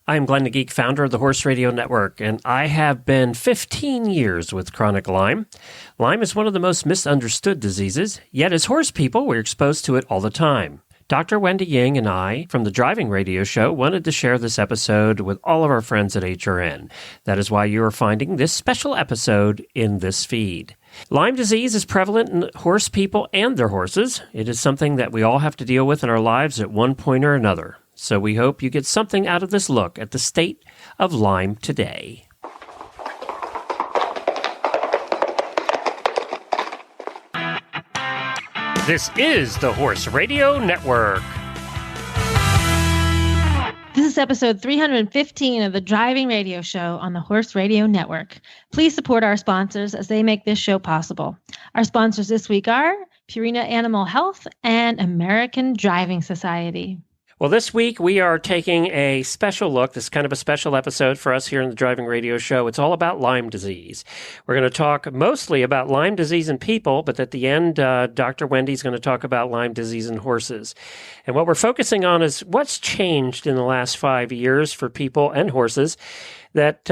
I'm Glenn the Geek, founder of the Horse Radio Network, and I have been 15 years with chronic Lyme. Lyme is one of the most misunderstood diseases, yet as horse people, we're exposed to it all the time. Dr. Wendy Ying and I, from the Driving Radio Show, wanted to share this episode with all of our friends at HRN. That is why you are finding this special episode in this feed. Lyme disease is prevalent in horse people and their horses. It is something that we all have to deal with in our lives at one point or another. So we hope you get something out of this look at the state of Lyme today. This is the Horse Radio Network. This is episode 315 of the Driving Radio Show on the Horse Radio Network. Please support our sponsors as they make this show possible. Our sponsors this week are Purina Animal Health and American Driving Society. Well, this week we are taking a special look. This is kind of a special episode for us here in the Driving Radio Show. It's all about Lyme disease. We're going to talk mostly about Lyme disease in people, but at the end, Dr. Wendy's going to talk about Lyme disease in horses. And what we're focusing on is what's changed in the last 5 years for people and horses that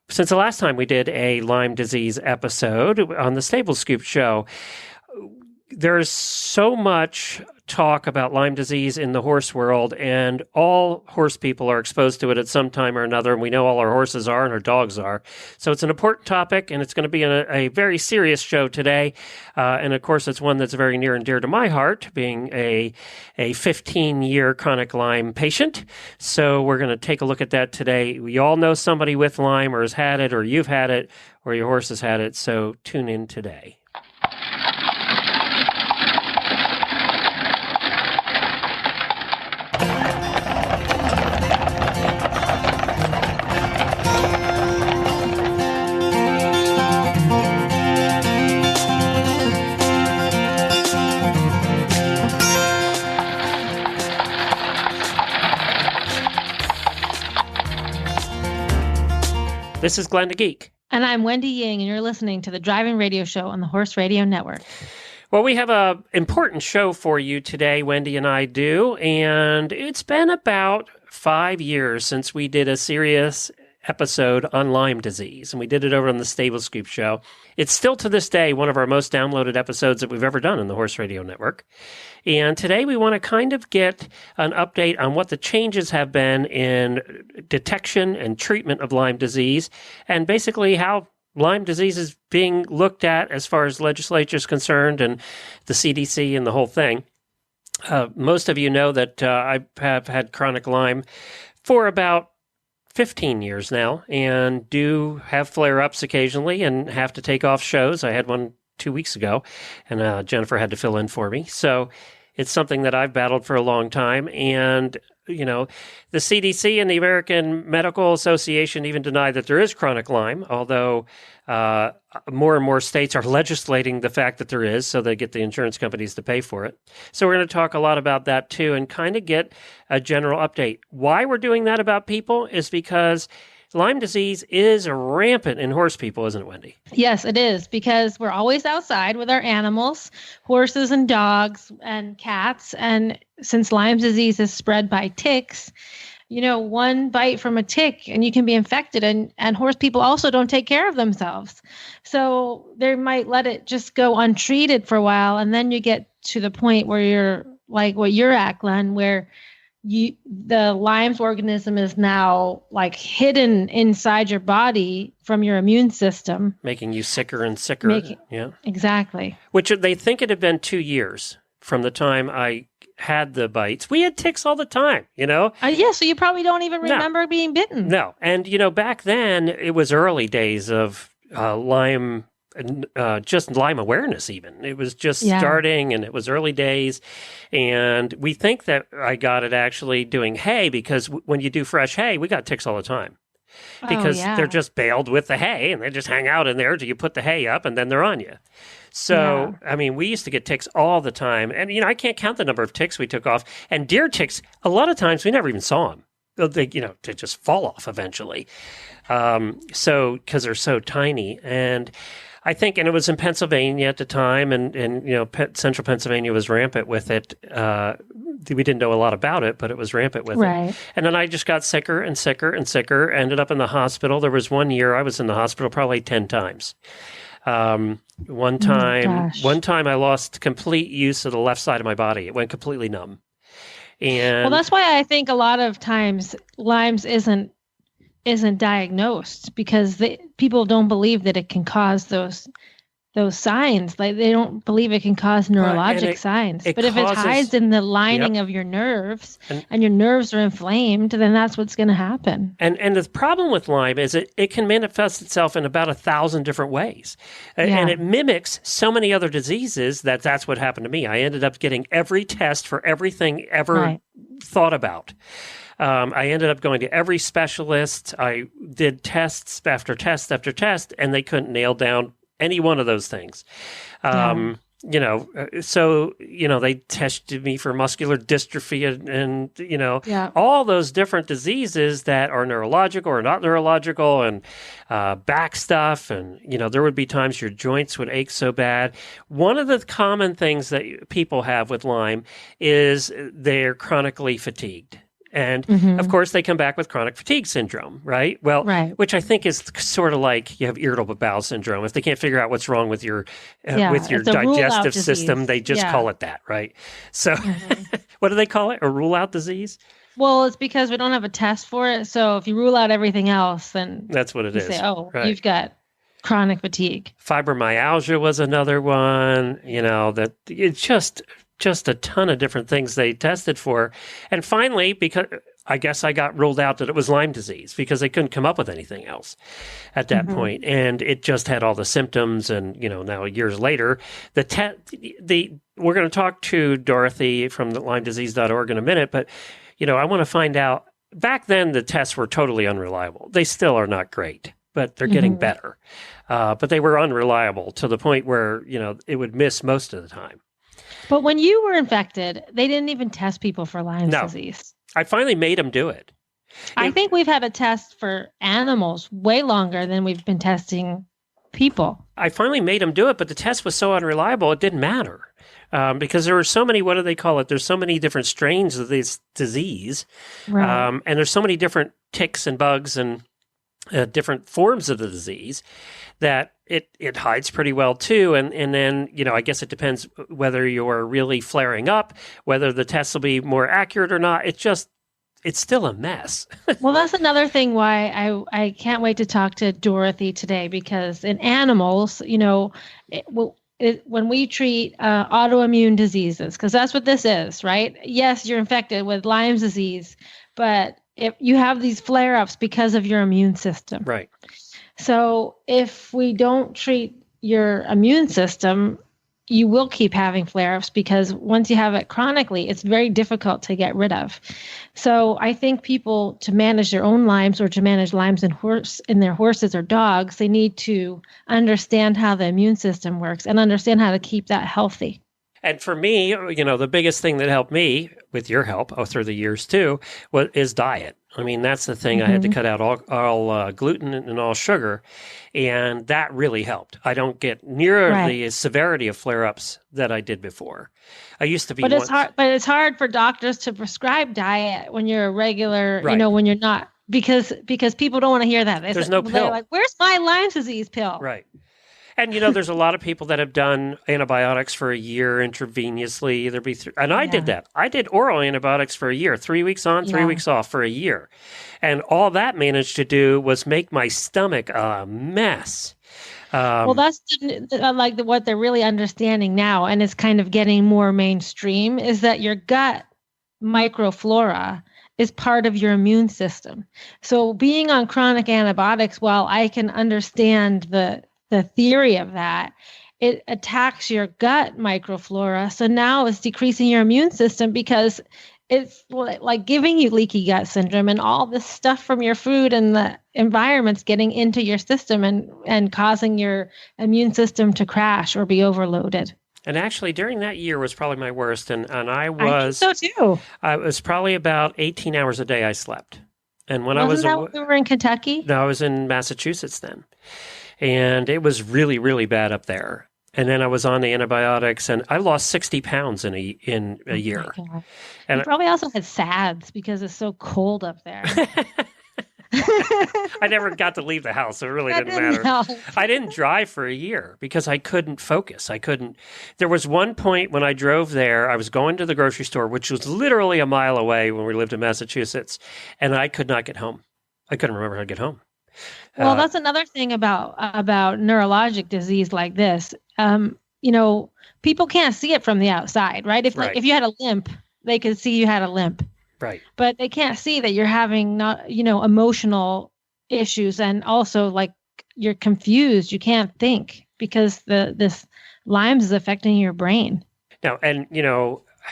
since the last time we did a Lyme disease episode on the Stable Scoop show. There's so much talk about Lyme disease in the horse world, and all horse people are exposed to it at some time or another, and we know all our horses are and our dogs are. So it's an important topic, and it's going to be a very serious show today. And of course, it's one that's very near and dear to my heart, being a 15-year chronic Lyme patient. So we're going to take a look at that today. We all know somebody with Lyme or has had it, or you've had it, or your horse has had it. So tune in today. This is Glenn the Geek. And I'm Wendy Ying, and you're listening to the Driving Radio Show on the Horse Radio Network. Well, we have an important show for you today, Wendy and I do, and it's been about 5 years since we did a serious episode on Lyme disease, and we did it over on the Stable Scoop show. It's still to this day one of our most downloaded episodes that we've ever done in the Horse Radio Network. And today we want to kind of get an update on what the changes have been in detection and treatment of Lyme disease, and basically how Lyme disease is being looked at as far as legislature is concerned and the CDC and the whole thing. Most of you know that I have had chronic Lyme for about 15 years now, and do have flare-ups occasionally and have to take off shows. I had one 2 weeks ago, and Jennifer had to fill in for me. So it's something that I've battled for a long time. And, you know, the CDC and the American Medical Association even deny that there is chronic Lyme, although more and more states are legislating the fact that there is, so they get the insurance companies to pay for it. So we're going to talk a lot about that too, and kind of get a general update. Why we're doing that about people is because Lyme disease is rampant in horse people, isn't it, Wendy? Yes, it is, because we're always outside with our animals, horses and dogs and cats. And since Lyme disease is spread by ticks, you know, one bite from a tick and you can be infected, and horse people also don't take care of themselves. So they might let it just go untreated for a while. And then you get to the point where you're like what you're at, Glenn, where the Lyme's organism is now like hidden inside your body from your immune system. Making you sicker and sicker. Yeah, exactly. Which they think it had been 2 years from the time I had the bites. We had ticks all the time, you know? Yeah, so you probably don't even remember being bitten. No. And, you know, back then it was early days of Lyme, just Lyme awareness even. It was just starting, and it was early days. And we think that I got it actually doing hay, because when you do fresh hay, we got ticks all the time. Because they're just baled with the hay, and they just hang out in there till you put the hay up, and then they're on you. So, I mean, we used to get ticks all the time. And, you know, I can't count the number of ticks we took off. And deer ticks, a lot of times we never even saw them. They, you know, they just fall off eventually. Because they're so tiny. And I think, and it was in Pennsylvania at the time, and central Pennsylvania was rampant with it. We didn't know a lot about it, but it was rampant with Right. it. And then I just got sicker and sicker and sicker, ended up in the hospital. There was one year I was in the hospital probably 10 times. One Gosh. time I lost complete use of the left side of my body. It went completely numb. Well, And that's why I think a lot of times Lyme's isn't diagnosed because people don't believe that it can cause those signs. Like they don't believe it can cause neurologic signs. But if it hides in the lining Yep. of your nerves And and your nerves are inflamed, then that's what's going to happen. And the problem with Lyme is it can manifest itself in about 1,000 different ways. And it mimics so many other diseases that's what happened to me. I ended up getting every test for everything ever thought about. I ended up going to every specialist. I did tests after test after test, and they couldn't nail down any one of those things. So they tested me for muscular dystrophy and all those different diseases that are neurological or not neurological, and back stuff. And, there would be times your joints would ache so bad. One of the common things that people have with Lyme is they're chronically fatigued. And of course, they come back with chronic fatigue syndrome, right? Well, which I think is sort of like you have irritable bowel syndrome. If they can't figure out what's wrong with your digestive system, they just call it that, right? So, what do they call it? A rule-out disease? Well, it's because we don't have a test for it. So if you rule out everything else, then that's what it is. Say, you've got chronic fatigue. Fibromyalgia was another one. That it's just a ton of different things they tested for. And finally, because I guess I got ruled out that it was Lyme disease because they couldn't come up with anything else at that point. And it just had all the symptoms. And, now years later, we're going to talk to Dorothy from the LymeDisease.org in a minute, but, I want to find out, back then the tests were totally unreliable. They still are not great, but they're getting better. But they were unreliable to the point where, it would miss most of the time. But when you were infected, they didn't even test people for Lyme disease. I finally made them do it. I think we've had a test for animals way longer than we've been testing people. I finally made them do it, but the test was so unreliable, it didn't matter. Because there were so many, what do they call it? There's so many different strains of this disease. Right. And there's so many different ticks and bugs and different forms of the disease that it hides pretty well too. And then, I guess it depends whether you're really flaring up, whether the test will be more accurate or not. It's still a mess. Well, that's another thing why I can't wait to talk to Dorothy today, because in animals, when we treat autoimmune diseases, because that's what this is, right? Yes, you're infected with Lyme disease, but if you have these flare-ups because of your immune system. Right. So if we don't treat your immune system, you will keep having flare-ups, because once you have it chronically, it's very difficult to get rid of. So I think people, to manage their own Lymes or to manage Lymes in their horses or dogs, they need to understand how the immune system works and understand how to keep that healthy. And for me, the biggest thing that helped me, with your help through the years too, is diet. I mean, that's the thing. I had to cut out all gluten and all sugar, and that really helped. I don't get near the severity of flare-ups that I did before. I used to be. But it's hard for doctors to prescribe diet when you're a regular. When you're not, because people don't want to hear that. There's no pill. They're like, "Where's my Lyme disease pill?" Right. And, there's a lot of people that have done antibiotics for a year intravenously. I did that. I did oral antibiotics for a year, 3 weeks on, 3 weeks off for a year. And all that managed to do was make my stomach a mess. Well, that's what they're really understanding now, and it's kind of getting more mainstream, is that your gut microflora is part of your immune system. So being on chronic antibiotics, while I can understand the theory of that, it attacks your gut microflora. So now it's decreasing your immune system, because it's like giving you leaky gut syndrome and all this stuff from your food and the environment's getting into your system and causing your immune system to crash or be overloaded. And actually, during that year was probably my worst. And I think so too. I was probably about 18 hours a day I slept. And when Wasn't that when we were in Kentucky? No, I was in Massachusetts then. and it was really, really bad up there. And then I was on the antibiotics, and I lost 60 pounds in a Oh my year. God. You And probably also had SADS because it's so cold up there. I never got to leave the house, so it really That didn't didn't matter. help. I didn't drive for a year because I couldn't focus. I couldn't. There was one point when I drove there, I was going to the grocery store, which was literally a mile away when we lived in Massachusetts, and I could not get home. I couldn't remember how to get home. Well, Uh, that's another thing about neurologic disease like this. People can't see it from the outside, right? right, If you had a limp, they could see you had a limp, right. but they can't see that you're having not, emotional issues, and also like you're confused. You can't think because this Lyme's is affecting your brain. Now, and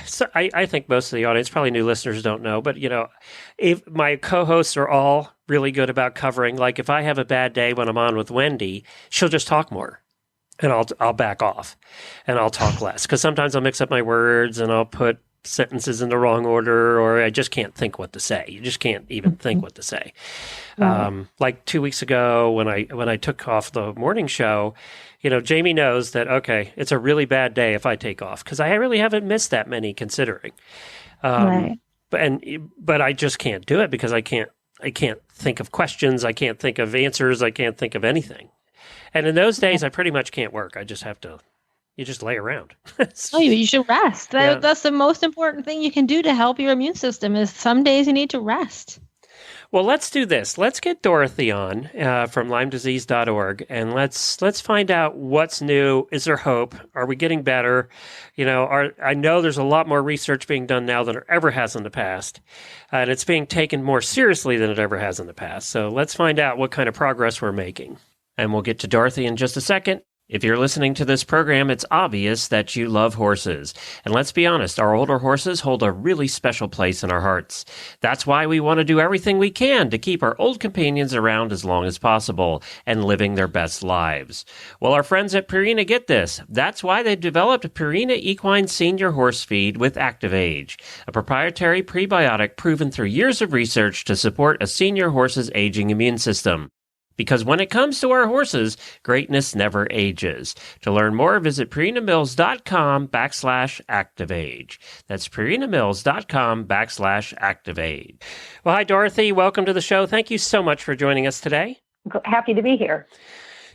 so I think most of the audience, probably new listeners, don't know, but if my co-hosts are all really good about covering, like if I have a bad day when I'm on with Wendy, she'll just talk more, and I'll back off, and I'll talk less because sometimes I'll mix up my words and I'll put sentences in the wrong order, or I just can't think what to say. You just can't even think what to say. Right. Like 2 weeks ago when I took off the morning show, Jamie knows that, okay, it's a really bad day if I take off because I really haven't missed that many considering. Right. But I just can't do it because I can't think of questions. I can't think of answers. I can't think of anything. And in those days, I pretty much can't work. I just have to, you just lay around. Oh, you should rest. Yeah. That's the most important thing you can do to help your immune system is some days you need to rest. Well, let's do this. Let's get Dorothy on from LymeDisease.org, and let's find out what's new. Is there hope? Are we getting better? I know there's a lot more research being done now than there ever has in the past, and it's being taken more seriously than it ever has in the past. So let's find out what kind of progress we're making. And we'll get to Dorothy in just a second. If you're listening to this program, it's obvious that you love horses. And let's be honest, our older horses hold a really special place in our hearts. That's why we want to do everything we can to keep our old companions around as long as possible and living their best lives. Well, our friends at Purina get this. That's why they developed Purina Equine Senior Horse Feed with ActiveAge, a proprietary prebiotic proven through years of research to support a senior horse's aging immune system. Because when it comes to our horses, greatness never ages. To learn more, visit PurinaMills.com/ActiveAge. That's PurinaMills.com/ActiveAge. Well, hi, Dorothy. Welcome to the show. Thank you so much for joining us today. Happy to be here.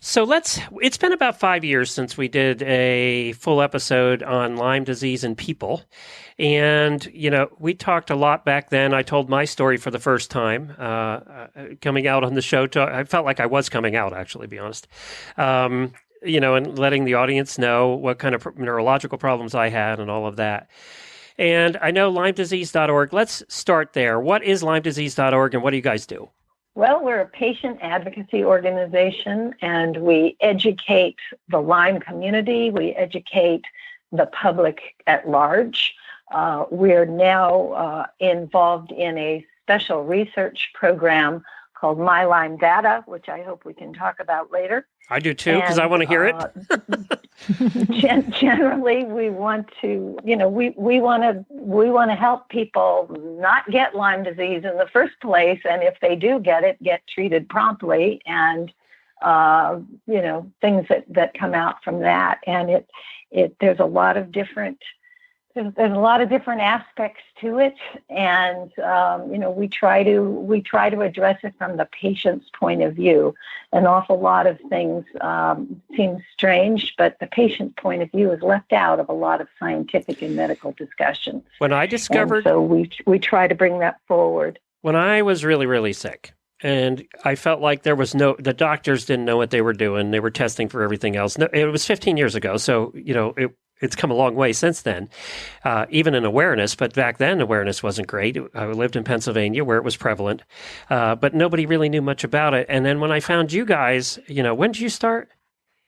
So it's been about 5 years since we did a full episode on Lyme disease in people. And, we talked a lot back then. I told my story for the first time, coming out on the show. I felt like I was coming out, actually, to be honest. And letting the audience know what kind of neurological problems I had and all of that. And I know LymeDisease.org. Let's start there. What is LymeDisease.org and what do you guys do? Well, we're a patient advocacy organization, and we educate the Lyme community. We educate the public at large. We're now involved in a special research program called My Lyme Data, which I hope we can talk about later. I do too, because I want to hear it. Generally, we want to, we want to help people not get Lyme disease in the first place, and if they do get it, get treated promptly, and things that come out from that. And there's a lot of different. There's a lot of different aspects to it, and we try to address it from the patient's point of view. An awful lot of things seem strange, but the patient's point of view is left out of a lot of scientific and medical discussions. When I discovered, so we try to bring that forward. When I was really, really sick, and I felt like the doctors didn't know what they were doing. They were testing for everything else. No, it was 15 years ago, so it's come a long way since then, even in awareness. But back then, awareness wasn't great. I lived in Pennsylvania where it was prevalent, but nobody really knew much about it. And then when I found you guys, when did you start?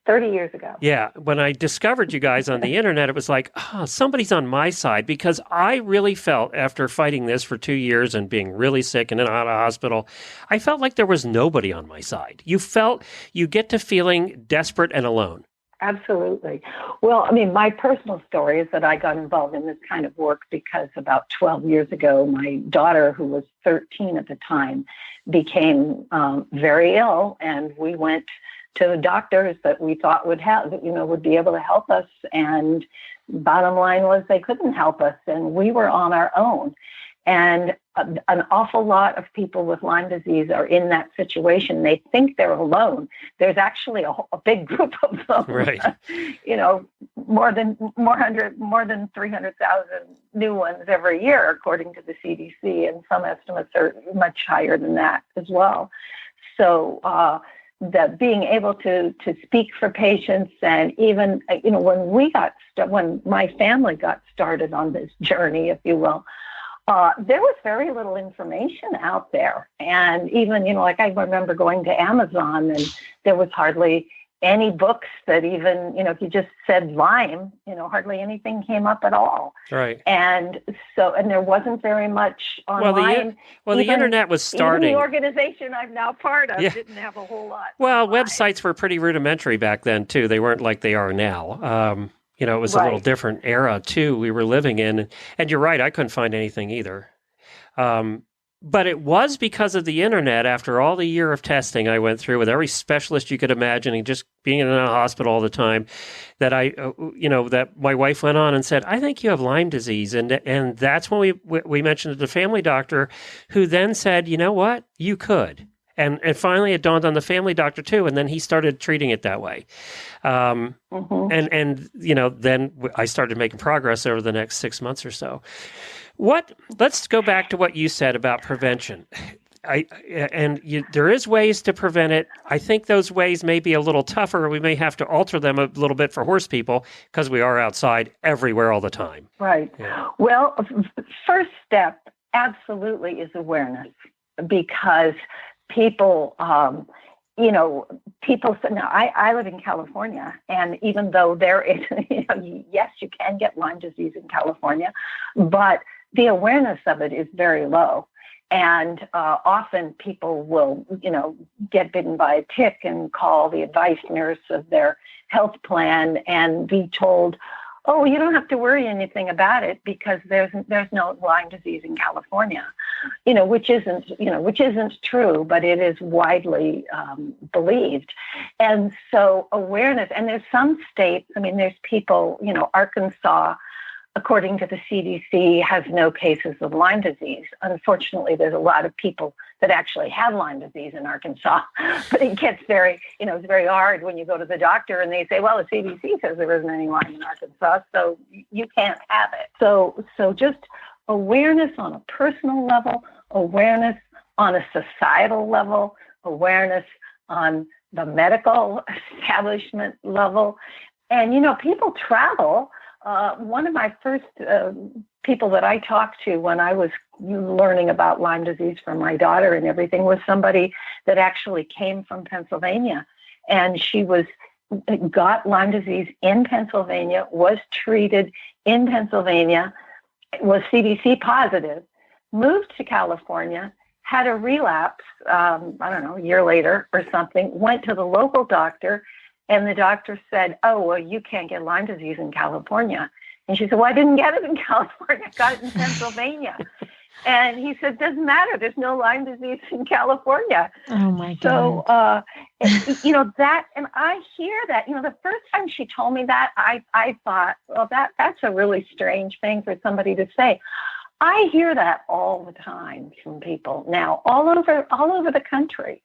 30 years ago. Yeah. When I discovered you guys on the internet, it was like, somebody's on my side, because I really felt after fighting this for 2 years and being really sick and in and out of hospital, I felt like there was nobody on my side. You get to feeling desperate and alone. Absolutely. Well, my personal story is that I got involved in this kind of work because about 12 years ago, my daughter, who was 13 at the time, became very ill, and we went to the doctors that we thought would have, would be able to help us. And bottom line was they couldn't help us, and we were on our own. And an awful lot of people with Lyme disease are in that situation. They think they're alone. There's actually a big group of them. Right. More than 300,000 new ones every year, according to the CDC, and some estimates are much higher than that as well. So that being able to speak for patients, and even when my family got started on this journey, if you will. There was very little information out there. And even, like I remember going to Amazon, and there was hardly any books that even, if you just said Lyme, hardly anything came up at all. Right. And there wasn't very much online. The internet was starting. Even the organization I'm now part of didn't have a whole lot. Well, websites were pretty rudimentary back then, too. They weren't like they are now. It was a little different era, too, we were living in. And you're right, I couldn't find anything either. But it was because of the internet, after all the year of testing I went through with every specialist you could imagine, and just being in a hospital all the time, that that my wife went on and said, I think you have Lyme disease. And that's when we mentioned it to the family doctor, who then said, you know what, you could. And finally, it dawned on the family doctor, too, and then he started treating it that way. And then I started making progress over the next 6 months or so. Let's go back to what you said about prevention. There is ways to prevent it. I think those ways may be a little tougher. We may have to alter them a little bit for horse people, because we are outside everywhere all the time. Right. Yeah. Well, first step absolutely is awareness, because people, people say, now I live in California, and even though there is, yes, you can get Lyme disease in California, but the awareness of it is very low. And often people will, get bitten by a tick and call the advice nurse of their health plan and be told, oh, you don't have to worry anything about it because there's no Lyme disease in California, which isn't true, but it is widely believed. And so awareness, and there's some states, there's people, Arkansas, according to the CDC, has no cases of Lyme disease. Unfortunately, there's a lot of people that actually have Lyme disease in Arkansas, but it gets very, it's very hard when you go to the doctor and they say, well, the CDC says there isn't any Lyme in Arkansas, so you can't have it. So just awareness on a personal level, awareness on a societal level, awareness on the medical establishment level. And, people travel. One of my first people that I talked to when I was learning about Lyme disease from my daughter and everything was somebody that actually came from Pennsylvania, and she got Lyme disease in Pennsylvania, was treated in Pennsylvania, was CDC positive, moved to California, had a relapse, a year later or something, went to the local doctor, and the doctor said, oh, well, you can't get Lyme disease in California. And she said, well, I didn't get it in California. I got it in Pennsylvania. And he said, doesn't matter. There's no Lyme disease in California. Oh, my God. So, that, and I hear that, the first time she told me that, I thought, well, that's a really strange thing for somebody to say. I hear that all the time from people now, all over the country.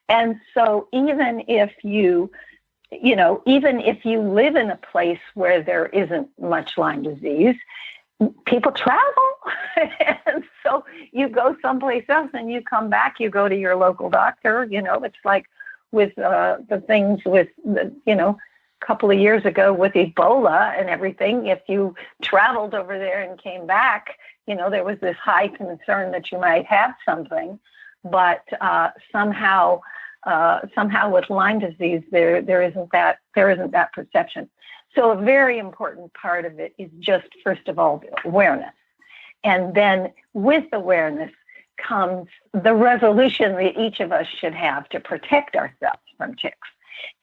And so even if you live in a place where there isn't much Lyme disease, people travel. And so you go someplace else and you come back, you go to your local doctor. It's like with the things with, a couple of years ago with Ebola and everything. If you traveled over there and came back, there was this high concern that you might have something. But somehow with Lyme disease, there isn't that perception. So a very important part of it is just, first of all, awareness. And then with awareness comes the resolution that each of us should have to protect ourselves from ticks.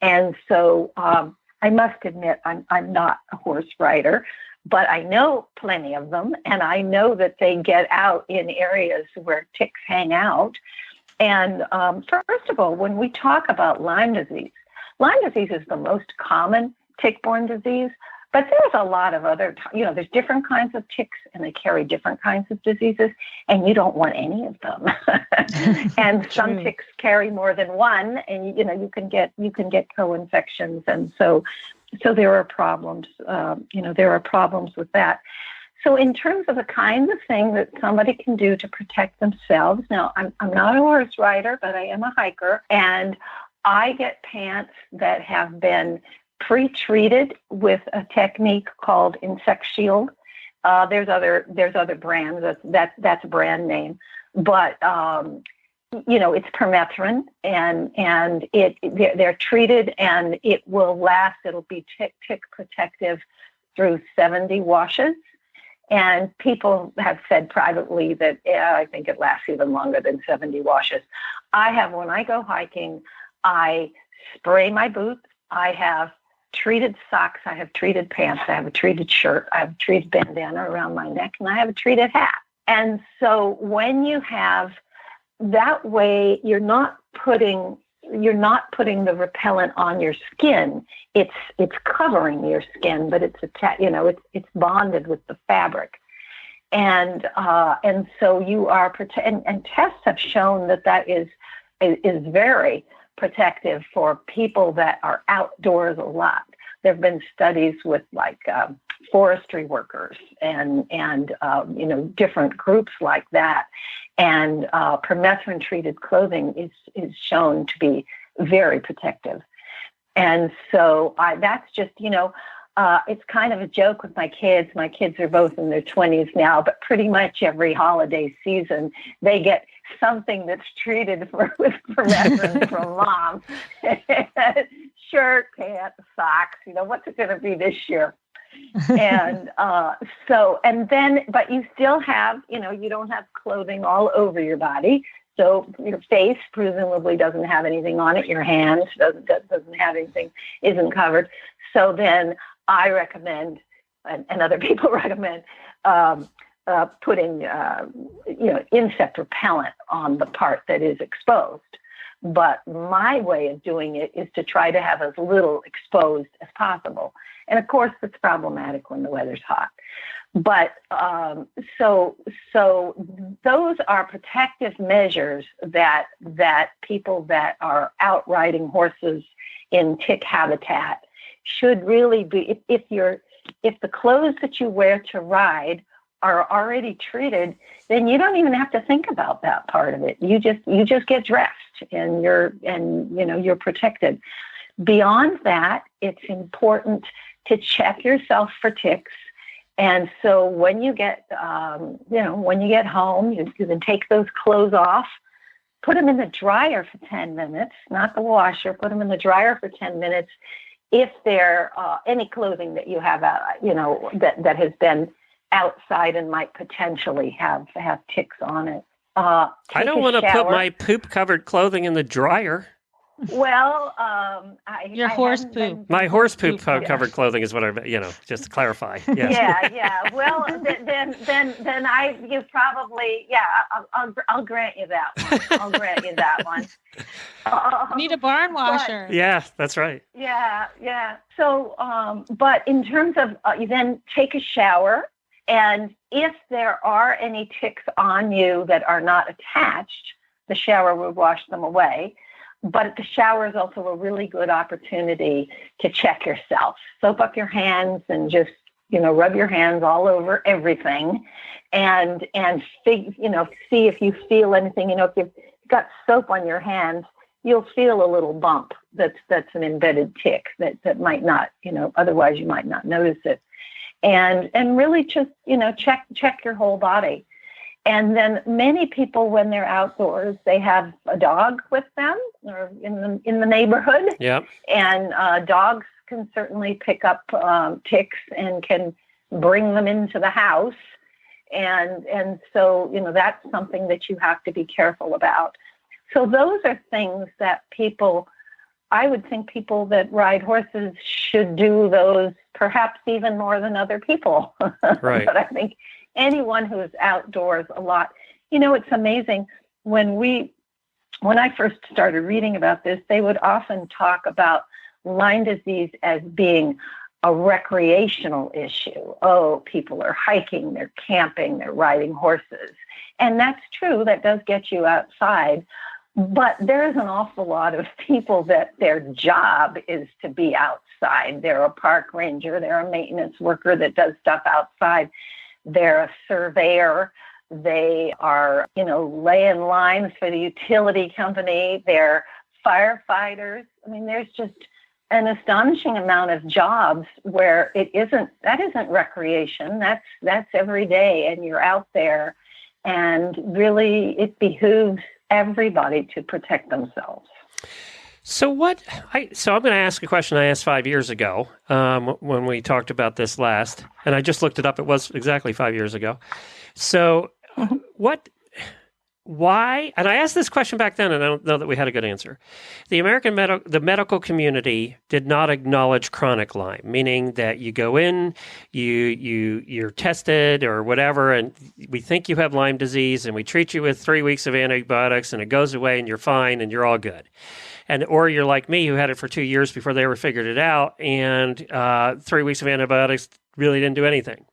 And so I must admit, I'm not a horse rider, but I know plenty of them, and I know that they get out in areas where ticks hang out. And first of all, when we talk about Lyme disease, Lyme disease is the most common tick-borne disease, but there's a lot of other, there's different kinds of ticks and they carry different kinds of diseases, and you don't want any of them. And some ticks carry more than one, and you can get co-infections, and so there are problems. There are problems with that. So in terms of the kinds of things that somebody can do to protect themselves, now I'm not a horse rider, but I am a hiker, and I get pants that have been pre-treated with a technique called Insect Shield. There's other brands. That's a brand name, but it's permethrin, and they're treated, and it will last. It'll be tick protective through 70 washes. And people have said privately that I think it lasts even longer than 70 washes. When I go hiking, I spray my boots. I have treated socks. I have treated pants. I have a treated shirt. I have a treated bandana around my neck, and I have a treated hat. And so when you have that way, you're not putting the repellent on your skin. It's covering your skin, but it's bonded with the fabric, and so you are protected. And tests have shown that is very protective for people that are outdoors a lot. There have been studies with forestry workers and different groups like that. And permethrin treated clothing is shown to be very protective. And so that's just, it's kind of a joke with my kids. My kids are both in their 20s now, but pretty much every holiday season, they get something that's treated with permethrin from mom. Shirt, pants, socks, what's it going to be this year? And but you still have, you don't have clothing all over your body. So your face presumably doesn't have anything on it. Your hands doesn't have anything, isn't covered. So then I recommend, and other people recommend, putting, insect repellent on the part that is exposed. But my way of doing it is to try to have as little exposed as possible. And of course, it's problematic when the weather's hot. But so those are protective measures that people that are out riding horses in tick habitat should really be. If the clothes that you wear to ride are already treated, then you don't even have to think about that part of it. You just get dressed and you're protected. Beyond that, it's important to check yourself for ticks. And so when you get home, you can take those clothes off, put them in the dryer for 10 minutes, not the washer, put them in the dryer for 10 minutes. If there any clothing that you have, that has been outside and might potentially have ticks on it. I don't want to put my poop-covered clothing in the dryer. Well, your horse poop. My horse poop covered clothing is what just to clarify. Yes. Yeah. Well, then you probably, I'll grant you that one. You need a barn washer. Yeah, that's right. Yeah. So, but in terms of, you then take a shower, and if there are any ticks on you that are not attached, the shower will wash them away. But the shower is also a really good opportunity to check yourself. Soap up your hands and just, rub your hands all over everything, and see if you feel anything. If you've got soap on your hands, you'll feel a little bump that's an embedded tick that might not, otherwise you might not notice it. And really just, check your whole body. And then many people, when they're outdoors, they have a dog with them or in the neighborhood. Yeah. And dogs can certainly pick up ticks and can bring them into the house. And so, that's something that you have to be careful about. So those are things that I would think people that ride horses should do those perhaps even more than other people. Right. But I think anyone who is outdoors a lot, it's amazing. When I first started reading about this, they would often talk about Lyme disease as being a recreational issue. Oh, people are hiking, they're camping, they're riding horses. And that's true, that does get you outside. But there is an awful lot of people that their job is to be outside. They're a park ranger, they're a maintenance worker that does stuff outside. They're a surveyor. They are, laying lines for the utility company. They're firefighters. I mean, there's just an astonishing amount of jobs where that isn't recreation. That's every day, and you're out there. And really, it behooves everybody to protect themselves. So I'm going to ask a question I asked 5 years ago when we talked about this last, and I just looked it up. It was exactly 5 years ago. So why, and I asked this question back then, and I don't know that we had a good answer. The the medical community did not acknowledge chronic Lyme, meaning that you go in, you're tested or whatever, and we think you have Lyme disease, and we treat you with 3 weeks of antibiotics, and it goes away, and you're fine, and you're all good. Or you're like me, who had it for 2 years before they ever figured it out, and 3 weeks of antibiotics really didn't do anything.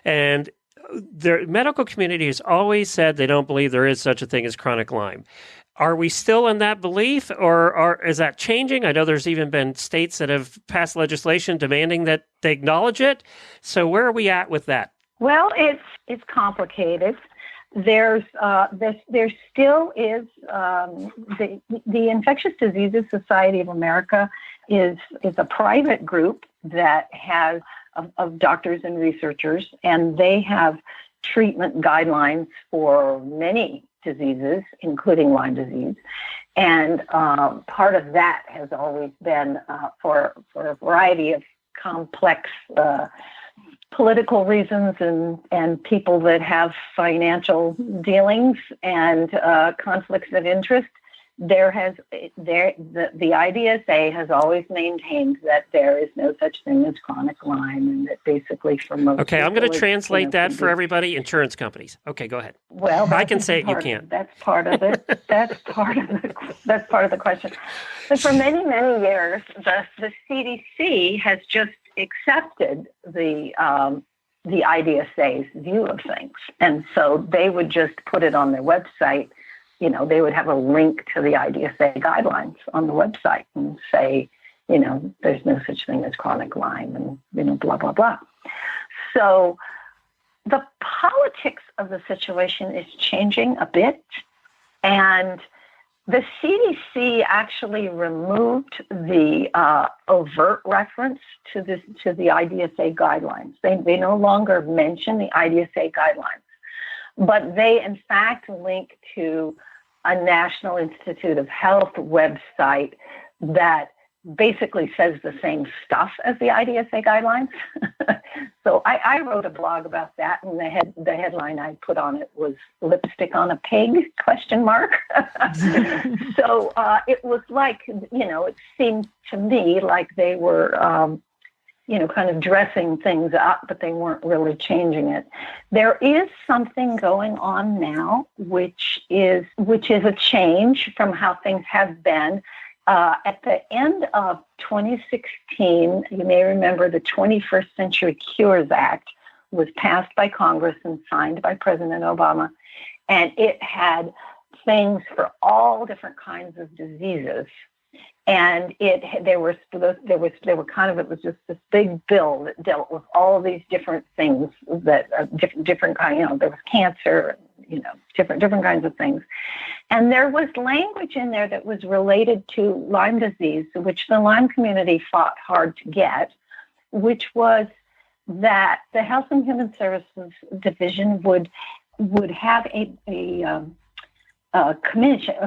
And the medical community has always said they don't believe there is such a thing as chronic Lyme. Are we still in that belief, or is that changing? I know there's even been states that have passed legislation demanding that they acknowledge it. So where are we at with that? Well, it's complicated. There still is the Infectious Diseases Society of America is a private group that has of doctors and researchers, and they have treatment guidelines for many diseases, including Lyme disease. And part of that has always been for a variety of complex political reasons and people that have financial dealings and conflicts of interest. The IDSA has always maintained that there is no such thing as chronic Lyme, and that basically for most Okay, I'm going to translate that for everybody. Insurance companies. Okay, go ahead. Well, I can say it, you can't. That's part of it. That's part of the question. But for many, many years, the CDC has just accepted the IDSA's view of things, and so they would just put it on their website. They would have a link to the IDSA guidelines on the website and say, there's no such thing as chronic Lyme and, blah, blah, blah. So the politics of the situation is changing a bit. And the CDC actually removed the overt reference to the IDSA guidelines. They no longer mention the IDSA guidelines, but they, in fact, link to a National Institute of Health website that basically says the same stuff as the IDSA guidelines. So I wrote a blog about that, and the headline I put on it was "Lipstick on a Pig?" ? So it was like, it seemed to me like they were kind of dressing things up, but they weren't really changing it. There is something going on now, which is a change from how things have been. At the end of 2016, you may remember the 21st Century Cures Act was passed by Congress and signed by President Obama, and it had things for all different kinds of diseases. And it was just this big bill that dealt with all of these different things that different kind. There was cancer, different kinds of things, and there was language in there that was related to Lyme disease, which the Lyme community fought hard to get, which was that the Health and Human Services Division would have a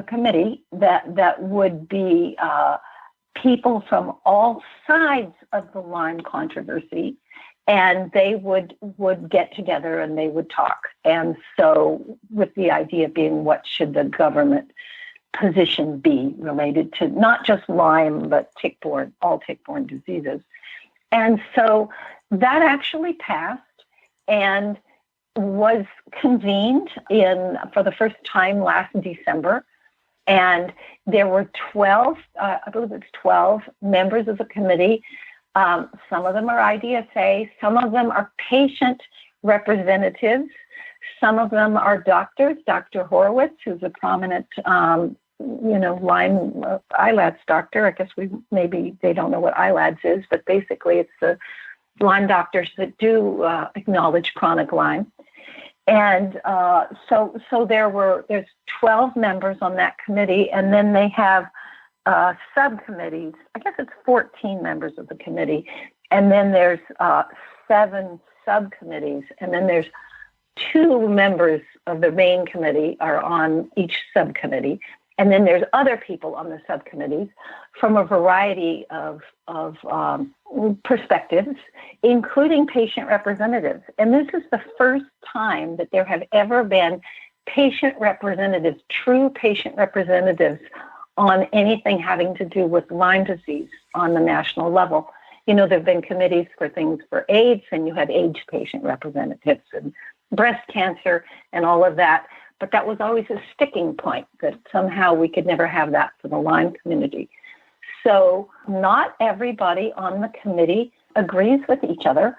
committee that would be people from all sides of the Lyme controversy, and they would get together and they would talk. And so, with the idea being, what should the government position be related to not just Lyme but all tick-borne diseases? And so that actually passed and was convened for the first time last December. And there were 12, I believe it's 12 members of the committee. Some of them are IDSA, some of them are patient representatives, some of them are doctors. Dr. Horowitz, who's a prominent, Lyme ILADS doctor. I guess maybe they don't know what ILADS is, but basically it's the Lyme doctors that do acknowledge chronic Lyme. And so there's 12 members on that committee, and then they have subcommittees. I guess it's 14 members of the committee, and then there's 7 subcommittees, and then there's 2 members of the main committee are on each subcommittee, and then there's other people on the subcommittees from a variety of perspectives, including patient representatives. And this is the first time that there have ever been patient representatives, true patient representatives, on anything having to do with Lyme disease on the national level. There have been committees for things for AIDS, and you had AIDS patient representatives, and breast cancer, and all of that. But that was always a sticking point, that somehow we could never have that for the Lyme community. So not everybody on the committee agrees with each other.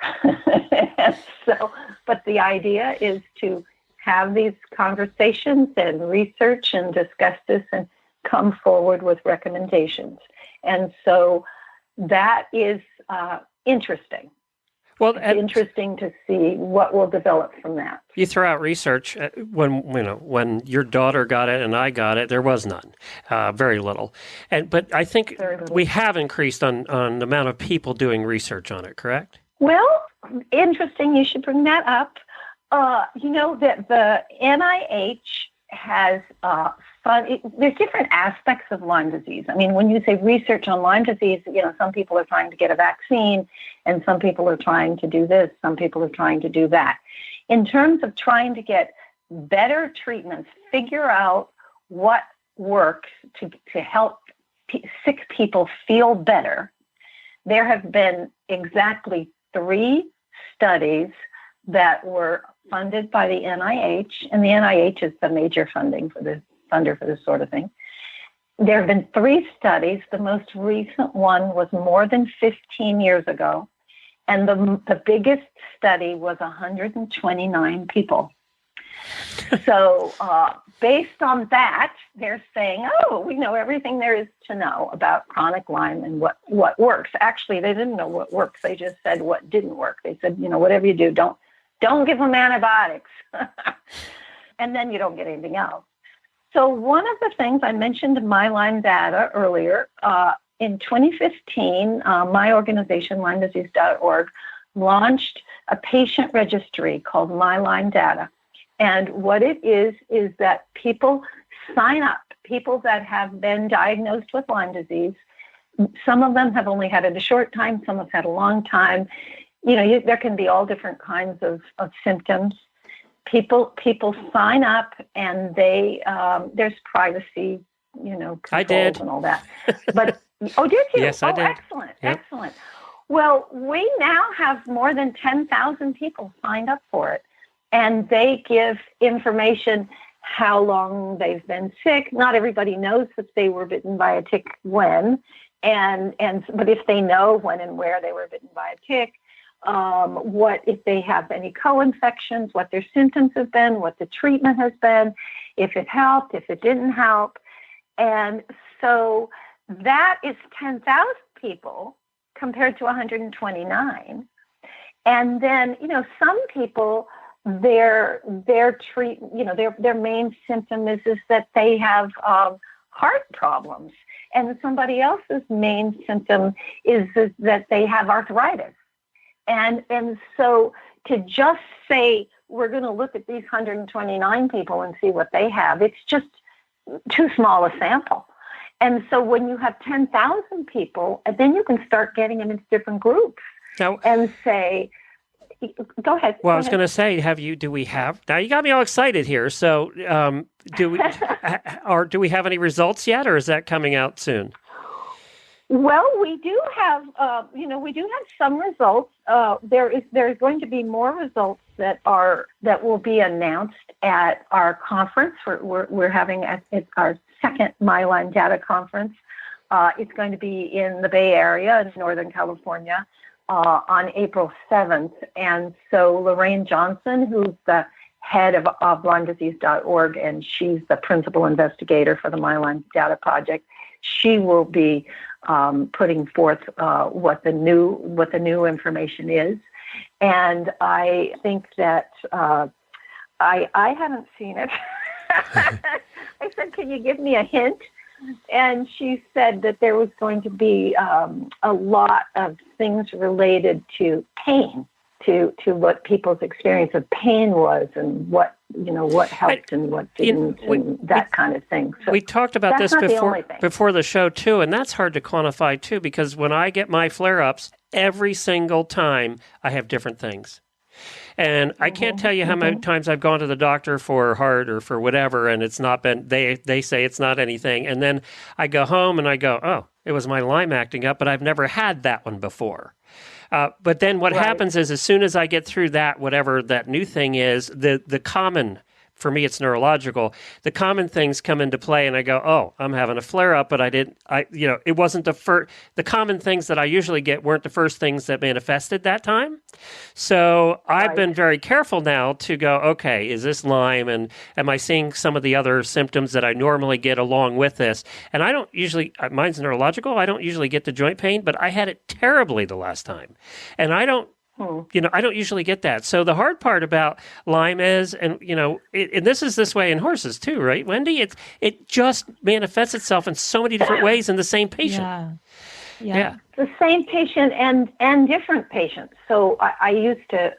But the idea is to have these conversations and research and discuss this and come forward with recommendations. And so that is interesting. Well, it's interesting to see what will develop from that. You throw out research. When your daughter got it and I got it, there was none, very little. But I think we have increased on the amount of people doing research on it. Correct? Well, interesting. You should bring that up. That the NIH has there's different aspects of Lyme disease. I mean, when you say research on Lyme disease, some people are trying to get a vaccine, and some people are trying to do this, some people are trying to do that. In terms of trying to get better treatments, figure out what works to help sick people feel better, there have been exactly 3 studies that were funded by the NIH, and the NIH is the major funder for this sort of thing. There have been 3 studies. The most recent one was more than 15 years ago, and the biggest study was 129 people. So based on that, they're saying, we know everything there is to know about chronic Lyme and what works. Actually, they didn't know what works. They just said what didn't work. They said, whatever you do, don't give them antibiotics. And then you don't get anything else. So one of the things I mentioned My Lyme Data earlier, in 2015, my organization, LymeDisease.org, launched a patient registry called My Lyme Data. And what it is that people sign up, people that have been diagnosed with Lyme disease. Some of them have only had it a short time, some have had a long time. There can be all different kinds of symptoms. People sign up, and they there's privacy, controls and all that. But did you? Yes, I did. Excellent. Well, we now have more than 10,000 people signed up for it, and they give information how long they've been sick. Not everybody knows that they were bitten by a tick when, but if they know when and where they were bitten by a tick. What if they have any co-infections, what their symptoms have been, what the treatment has been, if it helped, if it didn't help. And so that is 10,000 people compared to 129. And then, some people, their main symptom is that they have heart problems, and somebody else's main symptom is that they have arthritis. And so to just say we're going to look at these 129 people and see what they have, it's just too small a sample. And so when you have 10,000 people, then you can start getting them into different groups and say, go ahead. Well, I was going to say, do we have, now you got me all excited here. So do we have any results yet, or is that coming out soon? Well, we do have some results. There's going to be more results that will be announced at our conference. We're having our second MyLine Data Conference. It's going to be in the Bay Area in Northern California on April 7th. And so Lorraine Johnson, who's the head of LymeDisease.org, and she's the principal investigator for the MyLine Data Project, she will be putting forth what the new information is. And I think that I haven't seen it. I said, can you give me a hint? And she said that there was going to be a lot of things related to pain, to what people's experience of pain was, and what helped and what didn't, and that kind of thing. So we talked about this before the show too, and that's hard to quantify too, because when I get my flare-ups, every single time I have different things. And I can't tell you how many times I've gone to the doctor for heart or for whatever, and it's not been, they say it's not anything. And then I go home and I go, oh, it was my Lyme acting up, but I've never had that one before. But then what happens is, as soon as I get through that, whatever that new thing is, the common, for me, it's neurological. The common things come into play, and I go, "Oh, I'm having a flare up," but it wasn't the first. The common things that I usually get weren't the first things that manifested that time. So I've been very careful now to go, okay, is this Lyme, and am I seeing some of the other symptoms that I normally get along with this? And I don't usually, mine's neurological. I don't usually get the joint pain, but I had it terribly the last time, and I don't usually get that. So the hard part about Lyme is, and this is this way in horses too, right, Wendy? It just manifests itself in so many different ways in the same patient. Yeah. The same patient and different patients. So I used to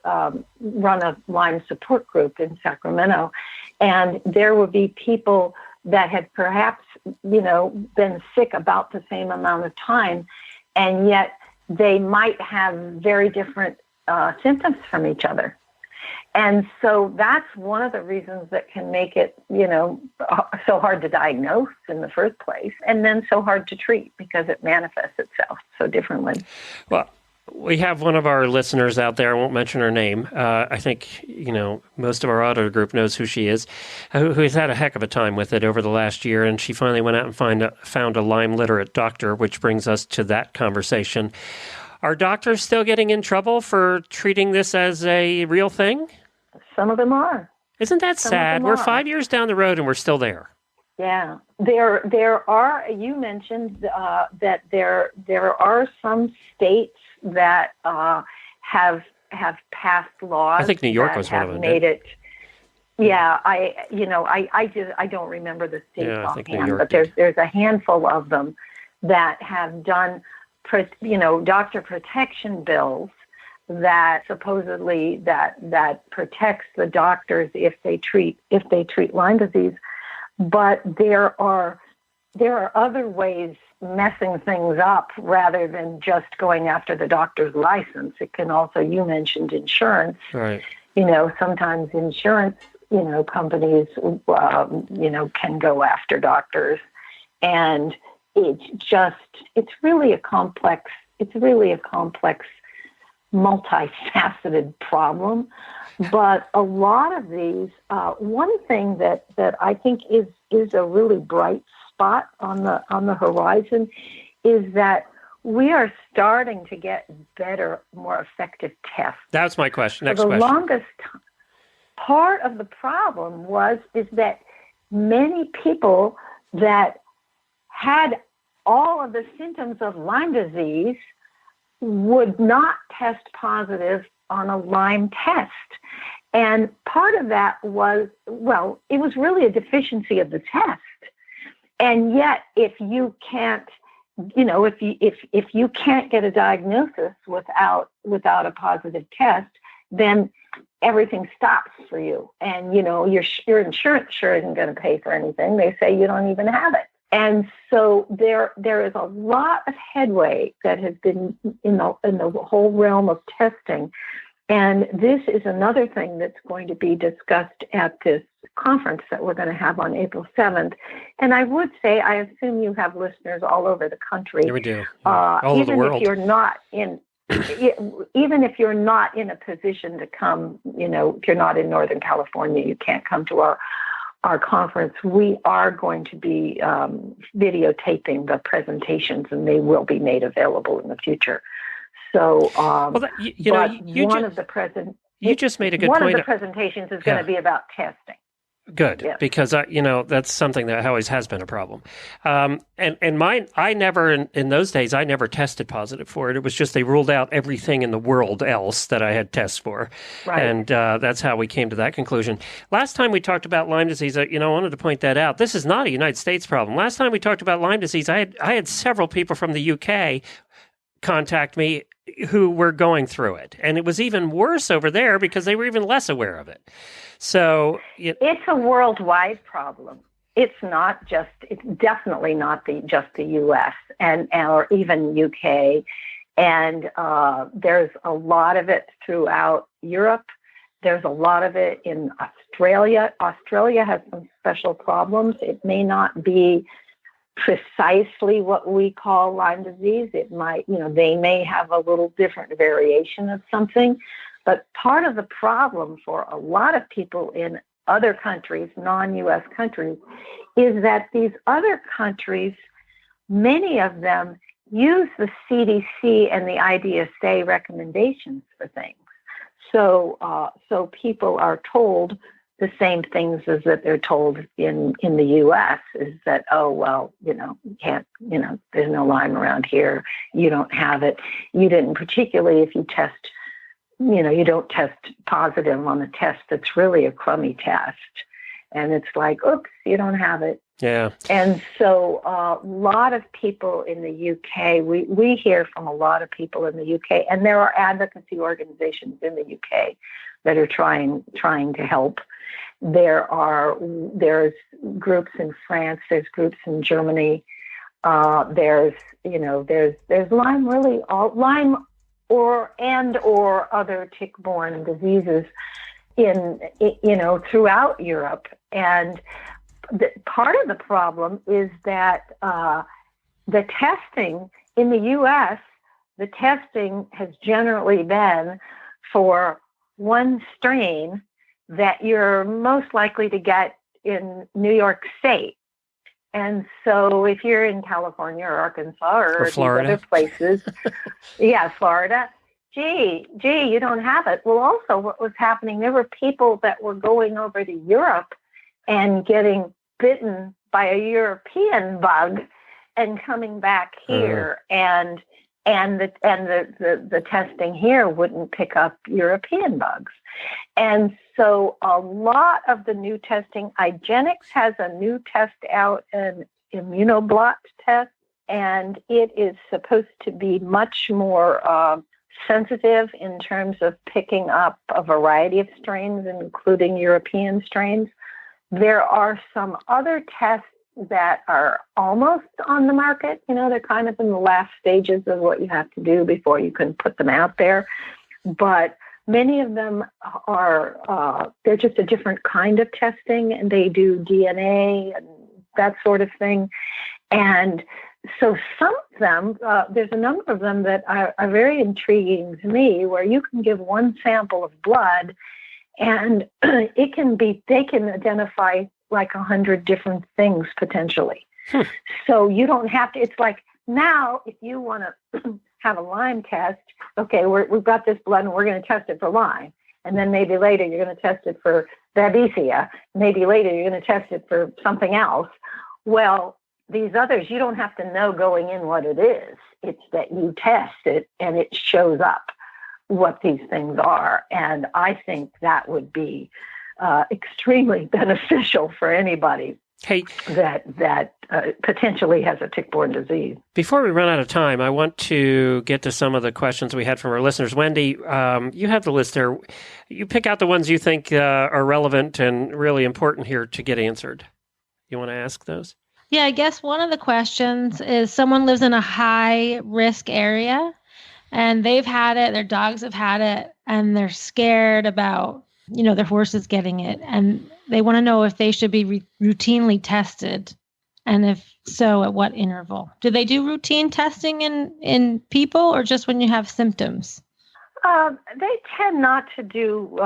run a Lyme support group in Sacramento, and there would be people that had perhaps, been sick about the same amount of time, and yet they might have very different symptoms from each other. And so that's one of the reasons that can make it, so hard to diagnose in the first place, and then so hard to treat because it manifests itself so differently. Well, we have one of our listeners out there, I won't mention her name. I think, most of our auto group knows who she is, who's had a heck of a time with it over the last year, and she finally went out and found a Lyme literate doctor, which brings us to that conversation. Are doctors still getting in trouble for treating this as a real thing? Some of them are. Isn't that sad? We're 5 years down the road and we're still there. Yeah. There are, you mentioned that there are some states that have passed laws. I think New York was one of them. Made it. Yeah, I don't remember the states offhand, but there's a handful of them that have done doctor protection bills that supposedly that protects the doctors if they treat Lyme disease. But there are other ways messing things up rather than just going after the doctor's license. It can also, you mentioned insurance. Right. Sometimes insurance, companies, can go after doctors, and it's really a complex, multifaceted problem. But a lot of these, one thing that I think is a really bright spot on the horizon is that we are starting to get better, more effective tests. That's my question. Next For the question. longest time, part of the problem is that many people that had all of the symptoms of Lyme disease would not test positive on a Lyme test. And part of that was, it was really a deficiency of the test. And yet, if you can't, if you can't get a diagnosis without a positive test, then everything stops for you. And, your insurance sure isn't going to pay for anything. They say you don't even have it. And so there is a lot of headway that has been in the whole realm of testing. And this is another thing that's going to be discussed at this conference that we're going to have on April 7th. And I would say, I assume you have listeners all over the country. Yeah, we do. All over the world. Even if you're not in a position to come, if you're not in Northern California, you can't come to our conference, we are going to be videotaping the presentations, and they will be made available in the future. So, you just made a good one point. One of the presentations is going to be about testing. Good, yes. Because that's something that always has been a problem. And mine, I never in those days I never tested positive for it. It was just they ruled out everything in the world else that I had tests for, right. And that's how we came to that conclusion. Last time we talked about Lyme disease, I wanted to point that out. This is not a United States problem. Last time we talked about Lyme disease, I had several people from the UK contact me who were going through it, and it was even worse over there because they were even less aware of it. So it's a worldwide problem. It's definitely not just the U.S. and or even UK, and there's a lot of it throughout Europe. There's a lot of it in Australia. Australia has some special problems. It may not be precisely what we call Lyme disease. It might, they may have a little different variation of something. But part of the problem for a lot of people in other countries, non-U.S. countries, is that these other countries, many of them use the CDC and the IDSA recommendations for things. So people are told the same things as that they're told in the U.S. is that, you can't, there's no Lyme around here. You don't have it. You didn't, particularly if you test, you don't test positive on a test that's really a crummy test. And it's like, oops, you don't have it. Yeah. And so a lot of people in the UK, we hear from a lot of people in the UK, and there are advocacy organizations in the UK that are trying to help. There's groups in France, there's groups in Germany, there's Lyme, really all Lyme or other tick-borne diseases throughout Europe. And part of the problem is that the testing in the U.S., the testing has generally been for one strain that you're most likely to get in New York State. And so if you're in California or Arkansas or Florida, these other places, Florida, gee, you don't have it. Well, also what was happening, there were people that were going over to Europe and getting bitten by a European bug and coming back here, and the testing here wouldn't pick up European bugs. And so a lot of the new testing, IGeneX has a new test out, an immunoblot test, and it is supposed to be much more sensitive in terms of picking up a variety of strains, including European strains. There are some other tests that are almost on the market. They're kind of in the last stages of what you have to do before you can put them out there. But many of them are, they're just a different kind of testing, and they do DNA and that sort of thing. And so some of them, there's a number of them that are very intriguing to me, where you can give one sample of blood and they can identify like 100 different things potentially. So you don't have to, it's like now if you want to have a Lyme test, okay, we've got this blood and we're going to test it for Lyme. And then maybe later you're going to test it for Babesia. Maybe later you're going to test it for something else. Well, these others, you don't have to know going in what it is. It's that you test it and it shows up what these things are. And I think that would be extremely beneficial for anybody that potentially has a tick-borne disease. Before we run out of time, I want to get to some of the questions we had from our listeners. Wendy, you have the list there. You pick out the ones you think are relevant and really important here to get answered. You want to ask those? Yeah, I guess one of the questions is someone lives in a high-risk area, and they've had it, their dogs have had it, and they're scared about, their horses getting it. And they want to know if they should be routinely tested, and if so, at what interval. Do they do routine testing in people, or just when you have symptoms? They tend not to do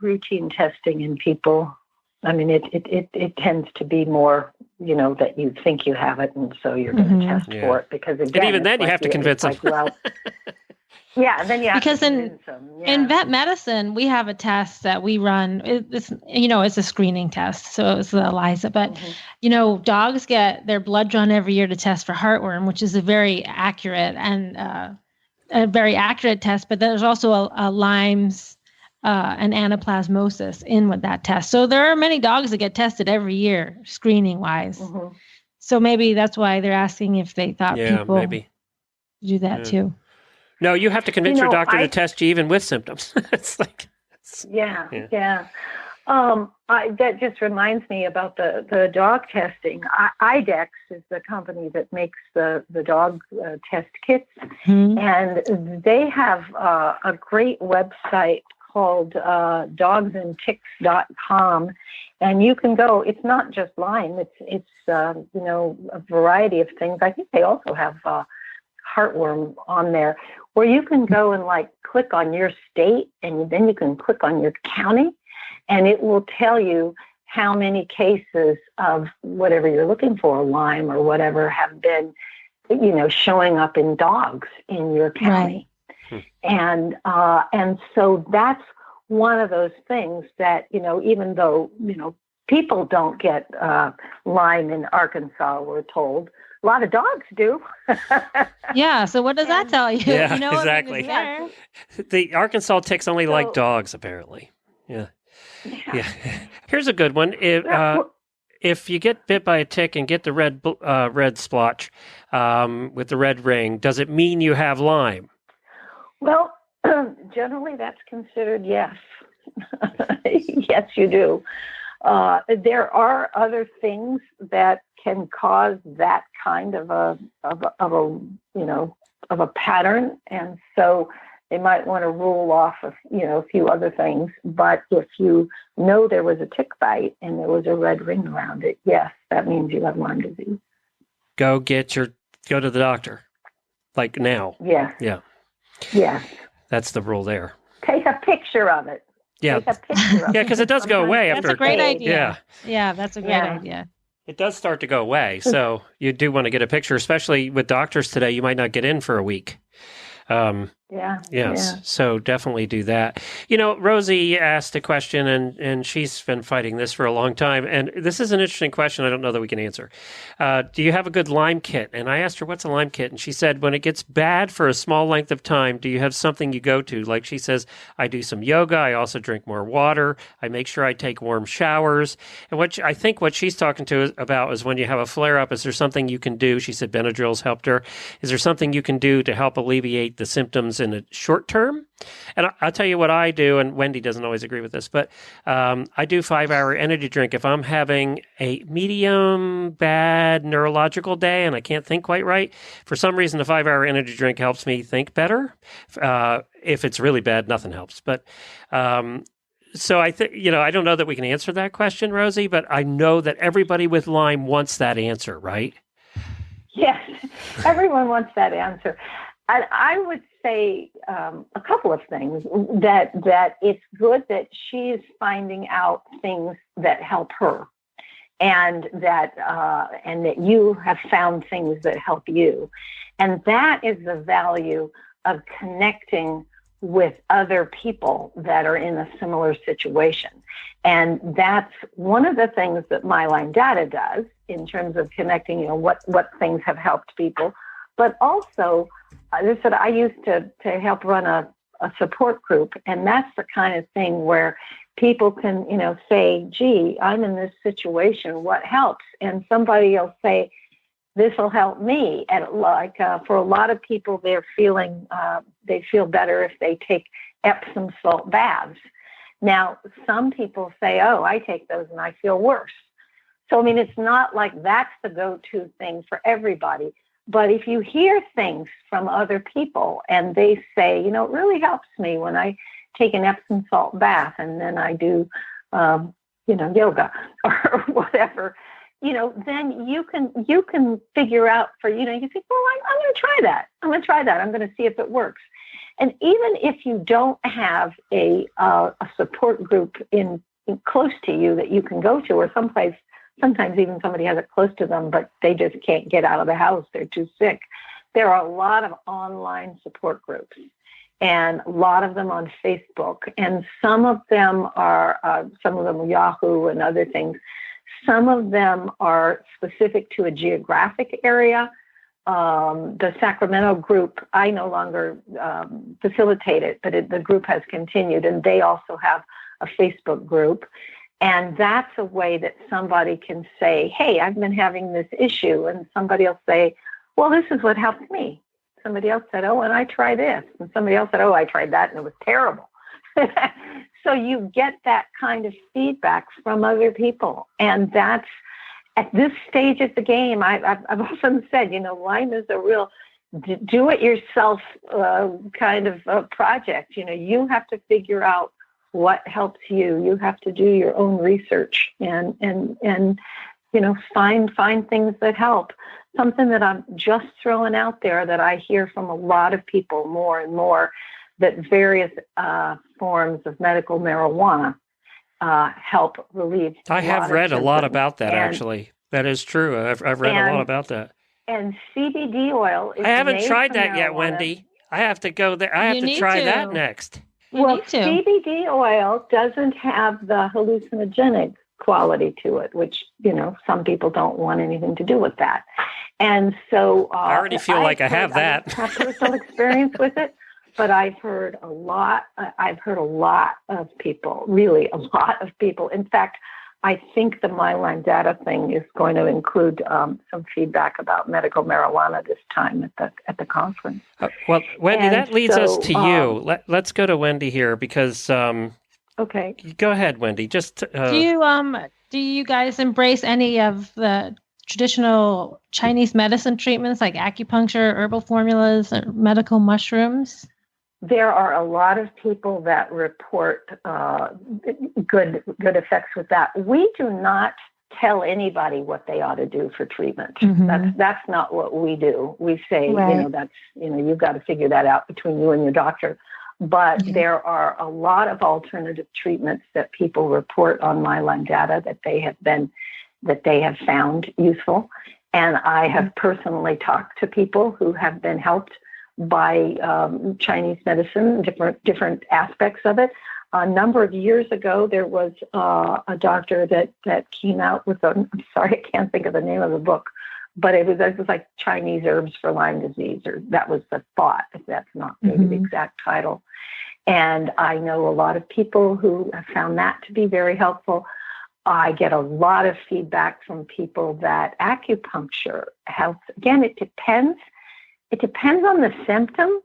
routine testing in people. I mean, it tends to be more, that you think you have it, and so you're going to test for it, because again, and even then you have to convince them. Yeah, and then you have because to convince them. Yeah. In vet medicine, we have a test that we run. It's a screening test, so it's the ELISA. But dogs get their blood drawn every year to test for heartworm, which is a very accurate test. But there's also a Lyme's and anaplasmosis in with that test. So there are many dogs that get tested every year, screening wise. Mm-hmm. So maybe that's why they're asking if they thought people maybe do that too. No, you have to convince your doctor to test you even with symptoms. Yeah. That just reminds me about the dog testing. IDEX is the company that makes the dog test kits, and they have a great website called dogsandticks.com, and you can go. It's not just Lyme. It's a variety of things. I think they also have heartworm on there, where you can go and click on your state, and then you can click on your county, and it will tell you how many cases of whatever you're looking for, Lyme or whatever, have been, showing up in dogs in your county. Right. And so that's one of those things that, even though, people don't get Lyme in Arkansas, we're told, a lot of dogs do. Yeah. So what does that tell you? Yeah, exactly. The Arkansas ticks only like dogs, apparently. Yeah. Here's a good one. If you get bit by a tick and get the red splotch with the red ring, does it mean you have Lyme? Well, generally that's considered yes. Yes, you do. There are other things that can cause that kind of a pattern, and so they might want to rule off a few other things. But if you know there was a tick bite and there was a red ring around it, yes, that means you have Lyme disease. Go to the doctor, like now. Yes. Yeah. Yes. That's the rule there. Take a picture of it. Yeah. Because it does go away after. That's a great idea. Yeah, that's a great idea. It does start to go away. So you do want to get a picture, especially with doctors today. You might not get in for a week. Yes. So definitely do that. Rosie asked a question, and she's been fighting this for a long time. And this is an interesting question. I don't know that we can answer. Do you have a good Lyme kit? And I asked her, what's a Lyme kit? And she said, when it gets bad for a small length of time, do you have something you go to? Like she says, I do some yoga. I also drink more water. I make sure I take warm showers. And I think what she's talking about is when you have a flare up, is there something you can do? She said Benadryl's helped her. Is there something you can do to help alleviate the symptoms in a short term? And I'll tell you what I do, and Wendy doesn't always agree with this, but I do 5-hour energy drink. If I'm having a medium bad neurological day and I can't think quite right, for some reason, the 5-hour energy drink helps me think better. If it's really bad, nothing helps. But so I think, I don't know that we can answer that question, Rosie, but I know that everybody with Lyme wants that answer, right? Yes, everyone wants that answer. I would say a couple of things. That it's good that she's finding out things that help her, and that you have found things that help you, and that is the value of connecting with other people that are in a similar situation. And that's one of the things that My Lyme Data does in terms of connecting. What things have helped people, but also. I used to help run a support group, and that's the kind of thing where people can, say, gee, I'm in this situation, what helps? And somebody will say, this will help me. And for a lot of people, they feel better if they take Epsom salt baths. Now, some people say, oh, I take those and I feel worse. So, it's not like that's the go-to thing for everybody. But if you hear things from other people and they say, it really helps me when I take an Epsom salt bath and then I do, yoga or whatever, then you can figure out you think, well, I'm going to try that. I'm going to see if it works. And even if you don't have a support group in close to you that you can go to, or sometimes even somebody has it close to them, but they just can't get out of the house. They're too sick. There are a lot of online support groups, and a lot of them on Facebook, and some of them are Yahoo and other things. Some of them are specific to a geographic area. The Sacramento group, I no longer facilitate it, but the group has continued, and they also have a Facebook group. And that's a way that somebody can say, hey, I've been having this issue, and somebody else say, well, this is what helped me. Somebody else said, oh, and I tried this. And somebody else said, oh, I tried that, and it was terrible. So you get that kind of feedback from other people. And that's, at this stage of the game, I've often said, Lyme is a real do-it-yourself kind of project. You have to figure out what helps you. You have to do your own research and find things that help. Something that I'm just throwing out there that I hear from a lot of people more and more, that various forms of medical marijuana help relieve. I have read a lot about that, actually. That is true. I've read a lot about that. And CBD oil is I haven't made tried from that marijuana. yet, Wendy. I have to go there. I have to try that next. Well, CBD oil doesn't have the hallucinogenic quality to it, which, some people don't want anything to do with that. And so I already feel like I have that. I don't have personal experience with it, but I've heard a lot of people, really a lot of people. In fact, I think the My Lyme data thing is going to include some feedback about medical marijuana this time at the conference. Well, Wendy, that leads us to you. Let's go to Wendy here because. Okay. Go ahead, Wendy. Just do you guys embrace any of the traditional Chinese medicine treatments like acupuncture, herbal formulas, or medical mushrooms? There are a lot of people that report good effects with that. We do not tell anybody what they ought to do for treatment. Mm-hmm. That's not what we do. We say, right. You've got to figure that out between you and your doctor. But mm-hmm. there are a lot of alternative treatments that people report on My Lyme data that they have found useful. And I have personally talked to people who have been helped by Chinese medicine, different aspects of it. A number of years ago, there was a doctor that came out with I'm sorry, I can't think of the name of the book, but it was like Chinese herbs for Lyme disease, or that was the thought, if that's not maybe mm-hmm. the exact title. And I know a lot of people who have found that to be very helpful. I get a lot of feedback from people that acupuncture helps. Again, it depends. It depends on the symptom,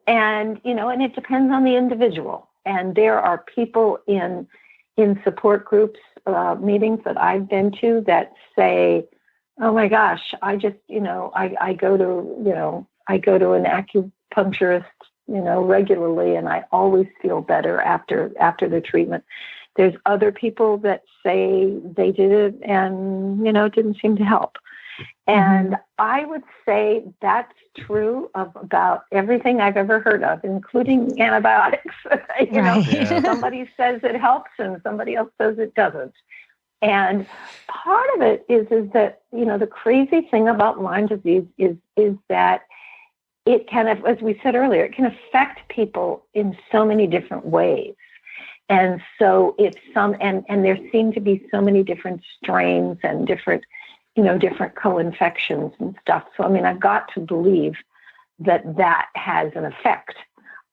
and it depends on the individual. And there are people in support groups, meetings that I've been to that say, "Oh my gosh, I just, I go to an acupuncturist, regularly, and I always feel better after the treatment." There's other people that say they did it and, it didn't seem to help. And mm-hmm. I would say that's true of about everything I've ever heard of, including antibiotics. Somebody says it helps and somebody else says it doesn't. And part of it is that, the crazy thing about Lyme disease is that it can, as we said earlier, it can affect people in so many different ways. And so and there seem to be so many different strains and different co-infections and stuff. So, I've got to believe that has an effect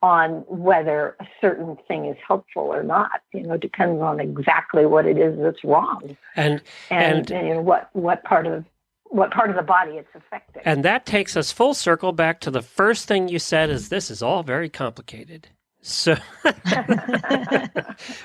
on whether a certain thing is helpful or not. Depends on exactly what it is that's wrong. And what part of the body it's affecting. And that takes us full circle back to the first thing you said is this is all very complicated. So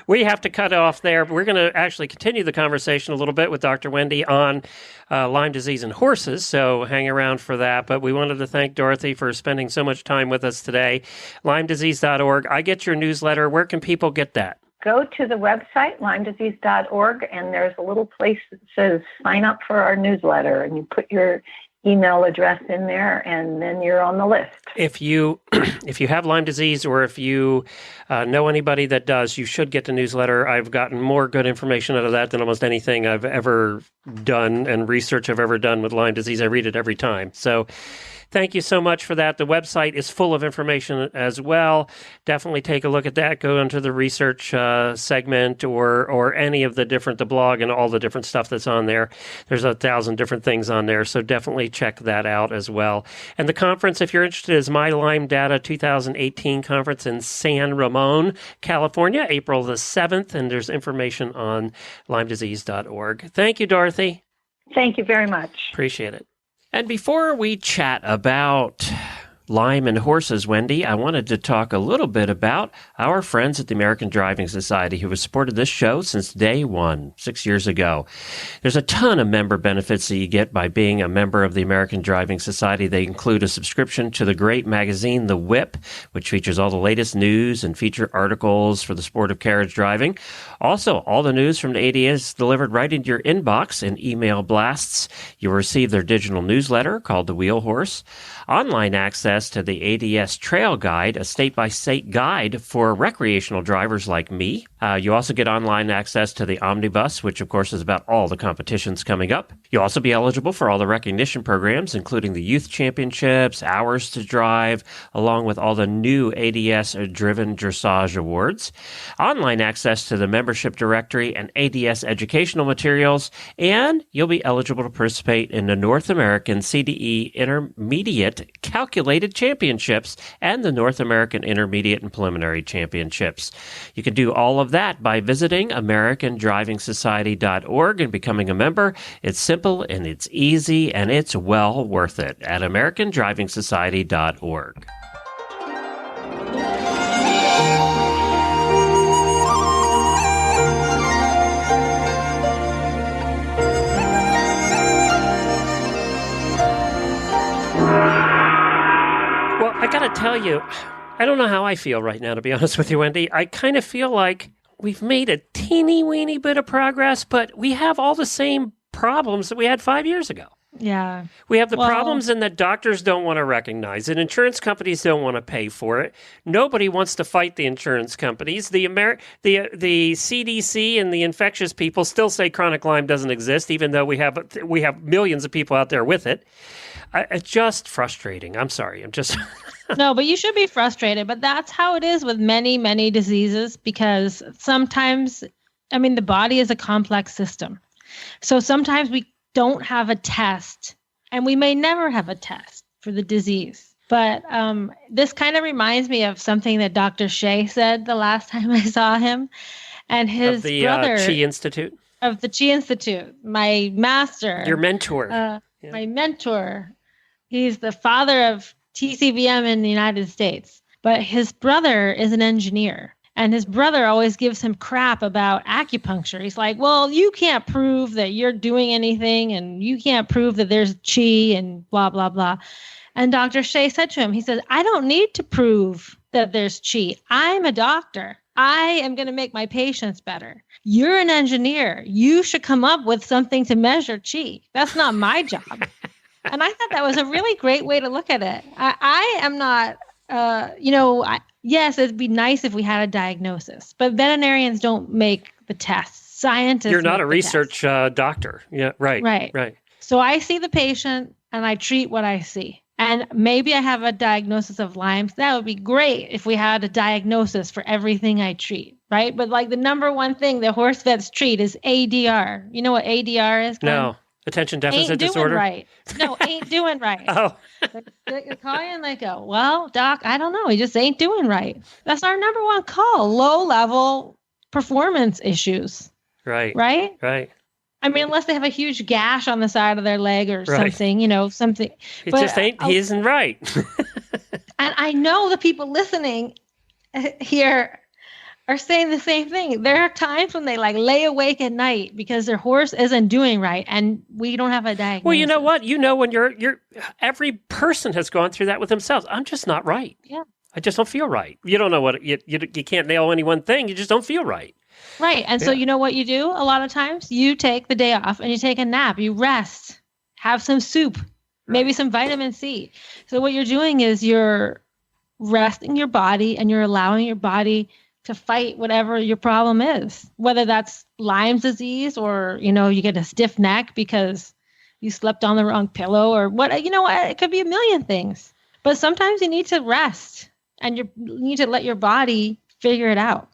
we have to cut off there. We're going to actually continue the conversation a little bit with Dr. Wendy on Lyme disease in horses, so hang around for that. But we wanted to thank Dorothy for spending so much time with us today. LymeDisease.org. I get your newsletter. Where can people get that? Go to the website, LymeDisease.org, and there's a little place that says sign up for our newsletter, and you put your email address in there, and then you're on the list. If you if you have Lyme disease, or if you know anybody that does, you should get the newsletter. I've gotten more good information out of that than almost anything I've ever done and research I've ever done with Lyme disease. I read it every time. So thank you so much for that. The website is full of information as well. Definitely take a look at that. Go into the research segment or any of the blog and all the different stuff that's on there. There's 1,000 different things on there, so definitely check that out as well. And the conference, if you're interested, is My Lyme Data 2018 conference in San Ramon, California, April the 7th, and there's information on LymeDisease.org. Thank you, Dorothy. Thank you very much. Appreciate it. And before we chat about Lyme and horses, Wendy, I wanted to talk a little bit about our friends at the American Driving Society who have supported this show since day one, 6 years ago. There's a ton of member benefits that you get by being a member of the American Driving Society. They include a subscription to the great magazine, The Whip, which features all the latest news and feature articles for the sport of carriage driving. Also, all the news from the ADS delivered right into your inbox in email blasts. You'll receive their digital newsletter called The Wheel Horse, online access to the ADS Trail Guide, a state-by-state guide for recreational drivers like me. You also get online access to the Omnibus, which of course is about all the competitions coming up. You'll also be eligible for all the recognition programs, including the Youth Championships, Hours to Drive, along with all the new ADS Driven Dressage Awards. Online access to the membership directory and ADS educational materials, and you'll be eligible to participate in the North American CDE Intermediate Calculated Championships and the North American Intermediate and Preliminary Championships. You can do all of that by visiting AmericanDrivingSociety.org and becoming a member. It's simple and it's easy and it's well worth it at AmericanDrivingSociety.org. I got to tell you, I don't know how I feel right now, to be honest with you, Wendy. I kind of feel like we've made a teeny weeny bit of progress, but we have all the same problems that we had 5 years ago. Yeah. We have the problems in that doctors don't want to recognize it. Insurance companies don't want to pay for it. Nobody wants to fight the insurance companies. The CDC and the infectious people still say chronic Lyme doesn't exist, even though we have millions of people out there with it. It's just frustrating. I'm sorry. I'm just... No, but you should be frustrated. But that's how it is with many, many diseases, because sometimes, the body is a complex system. So sometimes we don't have a test, and we may never have a test for the disease. But this kind of reminds me of something that Dr. Shea said the last time I saw him, and his brother... Chi Institute? Of the Chi Institute, my master. Your mentor. My mentor. He's the father of TCVM in the United States. But his brother is an engineer. And his brother always gives him crap about acupuncture. He's like, well, you can't prove that you're doing anything, and you can't prove that there's chi and blah, blah, blah. And Dr. Shea said to him, he said, I don't need to prove that there's chi. I'm a doctor. I am going to make my patients better. You're an engineer. You should come up with something to measure chi. That's not my job. And I thought that was a really great way to look at it. I am not, yes, it'd be nice if we had a diagnosis, but veterinarians don't make the tests. Scientists. You're not a research doctor. Yeah, right. Right. So I see the patient and I treat what I see. And maybe I have a diagnosis of Lyme. That would be great if we had a diagnosis for everything I treat, right? But like the number one thing that horse vets treat is ADR. You know what ADR is, Glenn? No. Attention deficit disorder? Right. No, ain't doing right. Oh. They call you and they go, well, doc, I don't know. He just ain't doing right. That's our number one call. Low-level performance issues. Right. Unless they have a huge gash on the side of their leg or something, something. He isn't right. And I know the people listening here are saying the same thing. There are times when they lay awake at night because their horse isn't doing right, and we don't have a diagnosis. Well, you know what? When you're every person has gone through that with themselves. I'm just not right. Yeah. I just don't feel right. You don't know what you can't nail any one thing. You just don't feel right. Right. And so you know what you do a lot of times? You take the day off and you take a nap. You rest. Have some soup. maybe some vitamin C. So what you're doing is you're resting your body and you're allowing your body to fight whatever your problem is, whether that's Lyme disease or, you get a stiff neck because you slept on the wrong pillow or what, it could be a million things. But sometimes you need to rest and you need to let your body figure it out.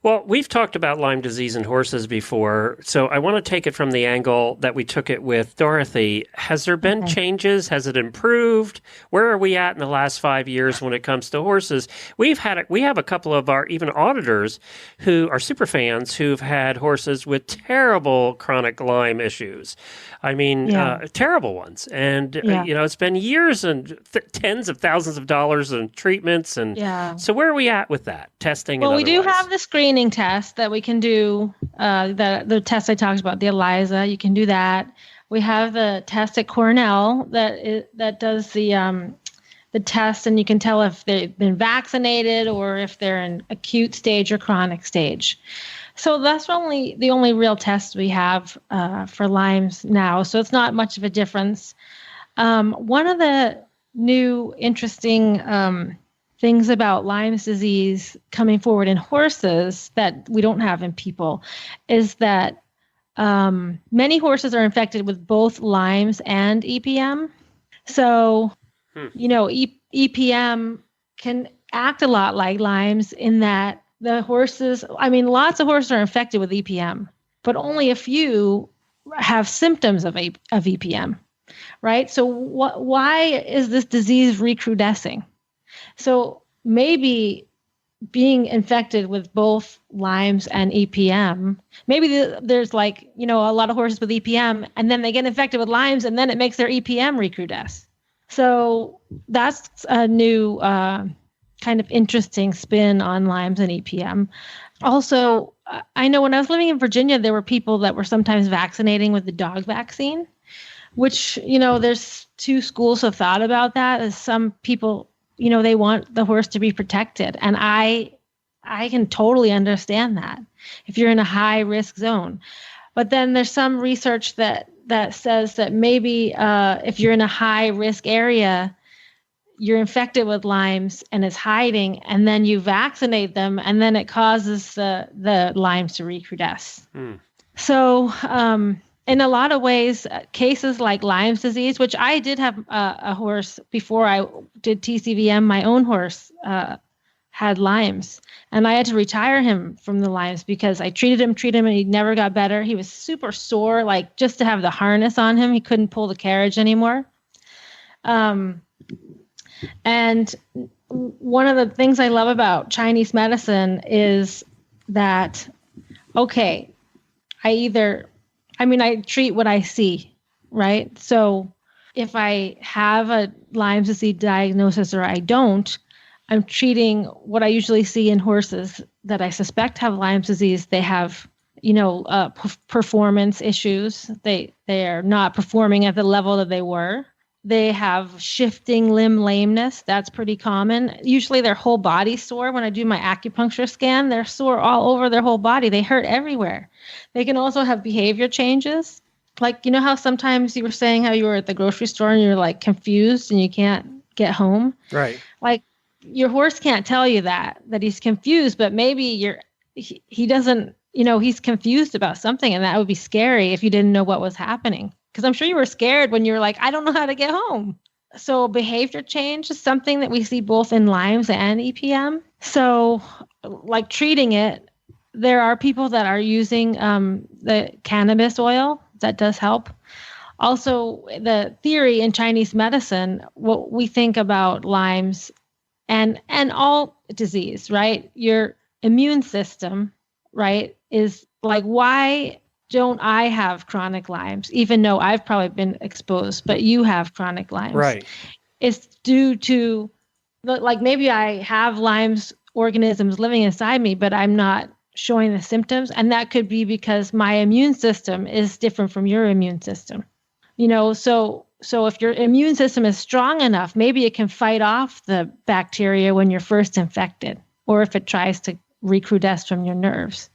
Well, we've talked about Lyme disease in horses before, so I want to take it from the angle that we took it with Dorothy. Has there been changes? Has it improved? Where are we at in the last 5 years when it comes to horses? We have a couple of our even auditors who are super fans who've had horses with terrible chronic Lyme issues. I mean, terrible ones. And, it's been years and tens of thousands of dollars in treatments. And so where are we at with that testing? Well, and we do have the screening test that we can do, the test I talked about, the ELISA, you can do that. We have the test at Cornell that does the test, and you can tell if they've been vaccinated or if they're in acute stage or chronic stage. So that's the only real test we have for Lyme's now. So it's not much of a difference. One of the new interesting things about Lyme's disease coming forward in horses that we don't have in people is that many horses are infected with both Lyme's and EPM. So, EPM can act a lot like Lyme's in that lots of horses are infected with EPM, but only a few have symptoms of EPM, right? So why is this disease recrudescing? So maybe being infected with both Lyme's and EPM, maybe there's a lot of horses with EPM and then they get infected with Lyme's and then it makes their EPM recrudesce. So that's a new kind of interesting spin on Lyme's and EPM. Also, I know when I was living in Virginia, there were people that were sometimes vaccinating with the dog vaccine, which, there's two schools of thought about that. As some people, they want the horse to be protected. And I can totally understand that if you're in a high risk zone. But then there's some research that says that maybe if you're in a high risk area, you're infected with Lyme's and it's hiding, and then you vaccinate them, and then it causes the Lyme's to recrudesce. So in a lot of ways, cases like Lyme's disease, which I did have a horse before I did TCVM, my own horse had Lyme's, and I had to retire him from the Lyme's because I treated him, and he never got better. He was super sore, like just to have the harness on him, he couldn't pull the carriage anymore. And one of the things I love about Chinese medicine is that, I treat what I see, right? So if I have a Lyme's disease diagnosis or I don't, I'm treating what I usually see in horses that I suspect have Lyme's disease. They have, performance issues. They are not performing at the level that they were. They have shifting limb lameness. That's pretty common. Usually their whole body's sore. When I do my acupuncture scan, they're sore all over their whole body. They hurt everywhere. They can also have behavior changes. Like, how sometimes you were saying how you were at the grocery store and you're like confused and you can't get home. Right. Like your horse can't tell you that he's confused, but maybe he doesn't, he's confused about something, and that would be scary if you didn't know what was happening. Because I'm sure you were scared when you were like, I don't know how to get home. So behavior change is something that we see both in Lyme's and EPM. So like treating it, there are people that are using the cannabis oil. That does help. Also, the theory in Chinese medicine, what we think about Lyme's and all disease, right? Your immune system, right, is like, why don't I have chronic Lyme's, even though I've probably been exposed, but you have chronic Lyme's? Right. It's due to, maybe I have Lyme's organisms living inside me, but I'm not showing the symptoms. And that could be because my immune system is different from your immune system. So if your immune system is strong enough, maybe it can fight off the bacteria when you're first infected, or if it tries to recrudesce from your nerves.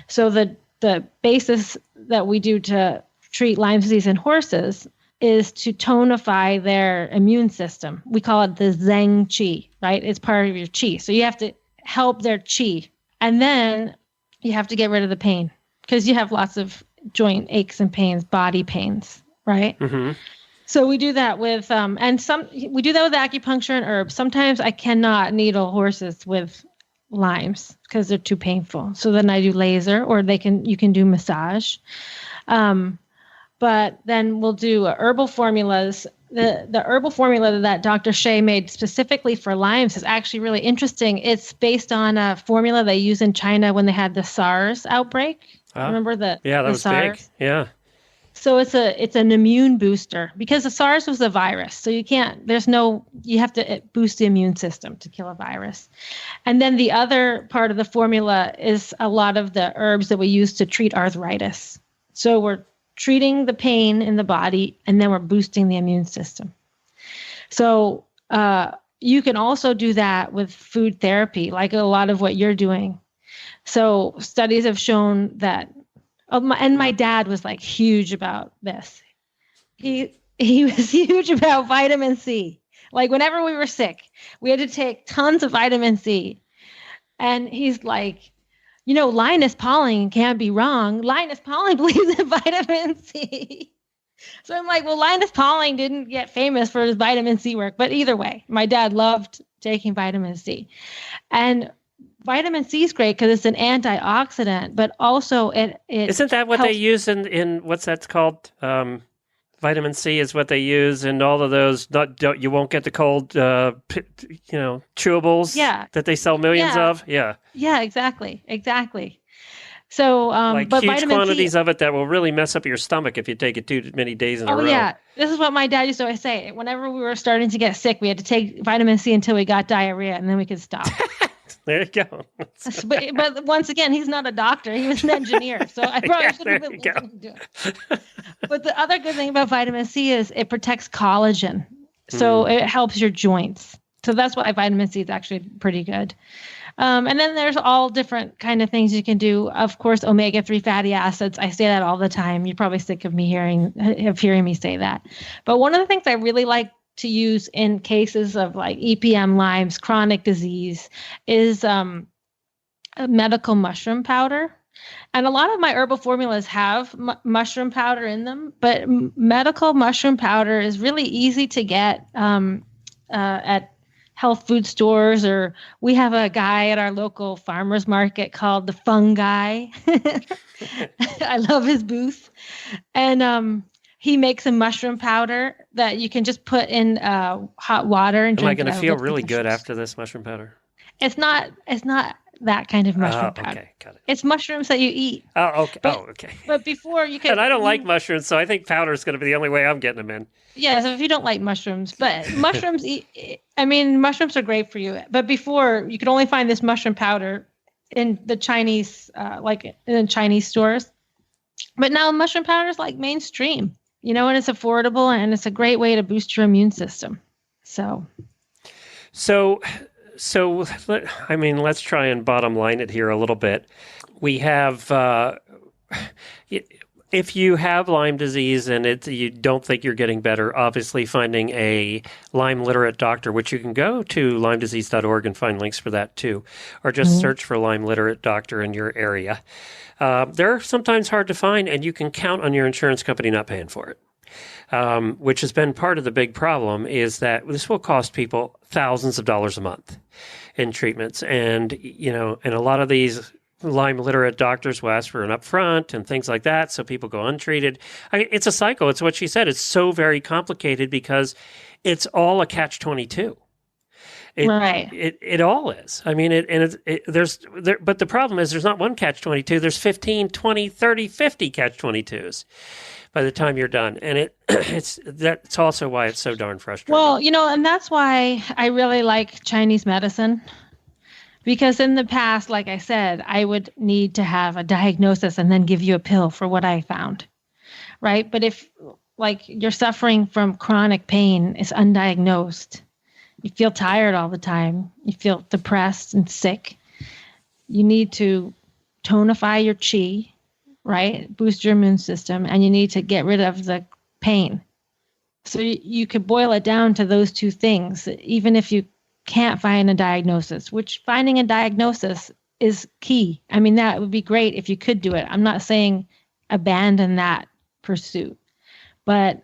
So the basis that we do to treat Lyme disease in horses is to tonify their immune system. We call it the Zeng Qi, right? It's part of your Qi. So you have to help their Qi. And then you have to get rid of the pain because you have lots of joint aches and pains, body pains, right? Mm-hmm. So we do that with, we do that with acupuncture and herbs. Sometimes I cannot needle horses with Lymes because they're too painful. So then I do laser, or you can do massage. But then we'll do herbal formulas. The herbal formula that Dr. Shea made specifically for Lyme's is actually really interesting. It's based on a formula they used in China when they had the SARS outbreak. Remember that the was SARS? big. Yeah. So it's an immune booster because the SARS was a virus. So you have to boost the immune system to kill a virus. And then the other part of the formula is a lot of the herbs that we use to treat arthritis. So we're treating the pain in the body, and then we're boosting the immune system. So you can also do that with food therapy, like a lot of what you're doing. So studies have shown that. And my dad was like huge about this. He was huge about vitamin C. Like whenever we were sick, we had to take tons of vitamin C. And he's like, Linus Pauling can't be wrong. Linus Pauling believes in vitamin C. So I'm like, well, Linus Pauling didn't get famous for his vitamin C work. But either way, my dad loved taking vitamin C. And vitamin C is great because it's an antioxidant, but also it isn't that what helps. They use in what's that's called? Vitamin C is what they use in all of those. You won't get the cold, chewables. That they sell millions of. Yeah. Yeah, exactly. So, like but huge vitamin quantities C, of it that will really mess up your stomach if you take it too many days in a row. Oh yeah, this is what my dad used to always say. Whenever we were starting to get sick, we had to take vitamin C until we got diarrhea, and then we could stop. There you go. but once again, he's not a doctor. He was an engineer. So I probably should have been listening to him. But the other good thing about vitamin C is it protects collagen. So it helps your joints. So that's why vitamin C is actually pretty good. And then there's all different kind of things you can do. Of course, omega-3 fatty acids. I say that all the time. You're probably sick of hearing me say that. But one of the things I really like to use in cases of like EPM, Lyme's, chronic disease is a medical mushroom powder. And a lot of my herbal formulas have mushroom powder in them, but medical mushroom powder is really easy to get at health food stores, or we have a guy at our local farmers market called the Fungi. I love his booth. And he makes a mushroom powder that you can just put in hot water and drink. Am I going to feel really good after this mushroom powder? It's not that kind of mushroom powder. Okay, got it. It's mushrooms that you eat. Oh, okay. Okay. But before you can... And I don't like mushrooms, so I think powder is going to be the only way I'm getting them in. Yeah, so if you don't like mushrooms, but mushrooms, mushrooms are great for you. But before, you could only find this mushroom powder in the Chinese, in Chinese stores. But now mushroom powder is like mainstream, and it's affordable, and it's a great way to boost your immune system. So let's try and bottom line it here a little bit. We have, if you have Lyme disease and you don't think you're getting better, obviously finding a Lyme literate doctor, which you can go to LymeDisease.org and find links for that too, or just search for Lyme literate doctor in your area. They're sometimes hard to find, and you can count on your insurance company not paying for it. Which has been part of the big problem, is that this will cost people thousands of dollars a month in treatments. And, and a lot of these Lyme literate doctors will ask for an upfront and things like that, so people go untreated. It's a cycle. It's what she said. It's so very complicated because it's all a catch-22. Right. It all is. I mean, but the problem is there's not one catch-22. There's 15, 20, 30, 50 catch-22s by the time you're done. And that's also why it's so darn frustrating. Well, and that's why I really like Chinese medicine. Because in the past, like I said, I would need to have a diagnosis and then give you a pill for what I found, right? But if, you're suffering from chronic pain, it's undiagnosed, you feel tired all the time, you feel depressed and sick, you need to tonify your qi, right? Boost your immune system, and you need to get rid of the pain. So you could boil it down to those two things, even if you can't find a diagnosis, which finding a diagnosis is key. I mean, that would be great if you could do it. I'm not saying abandon that pursuit, but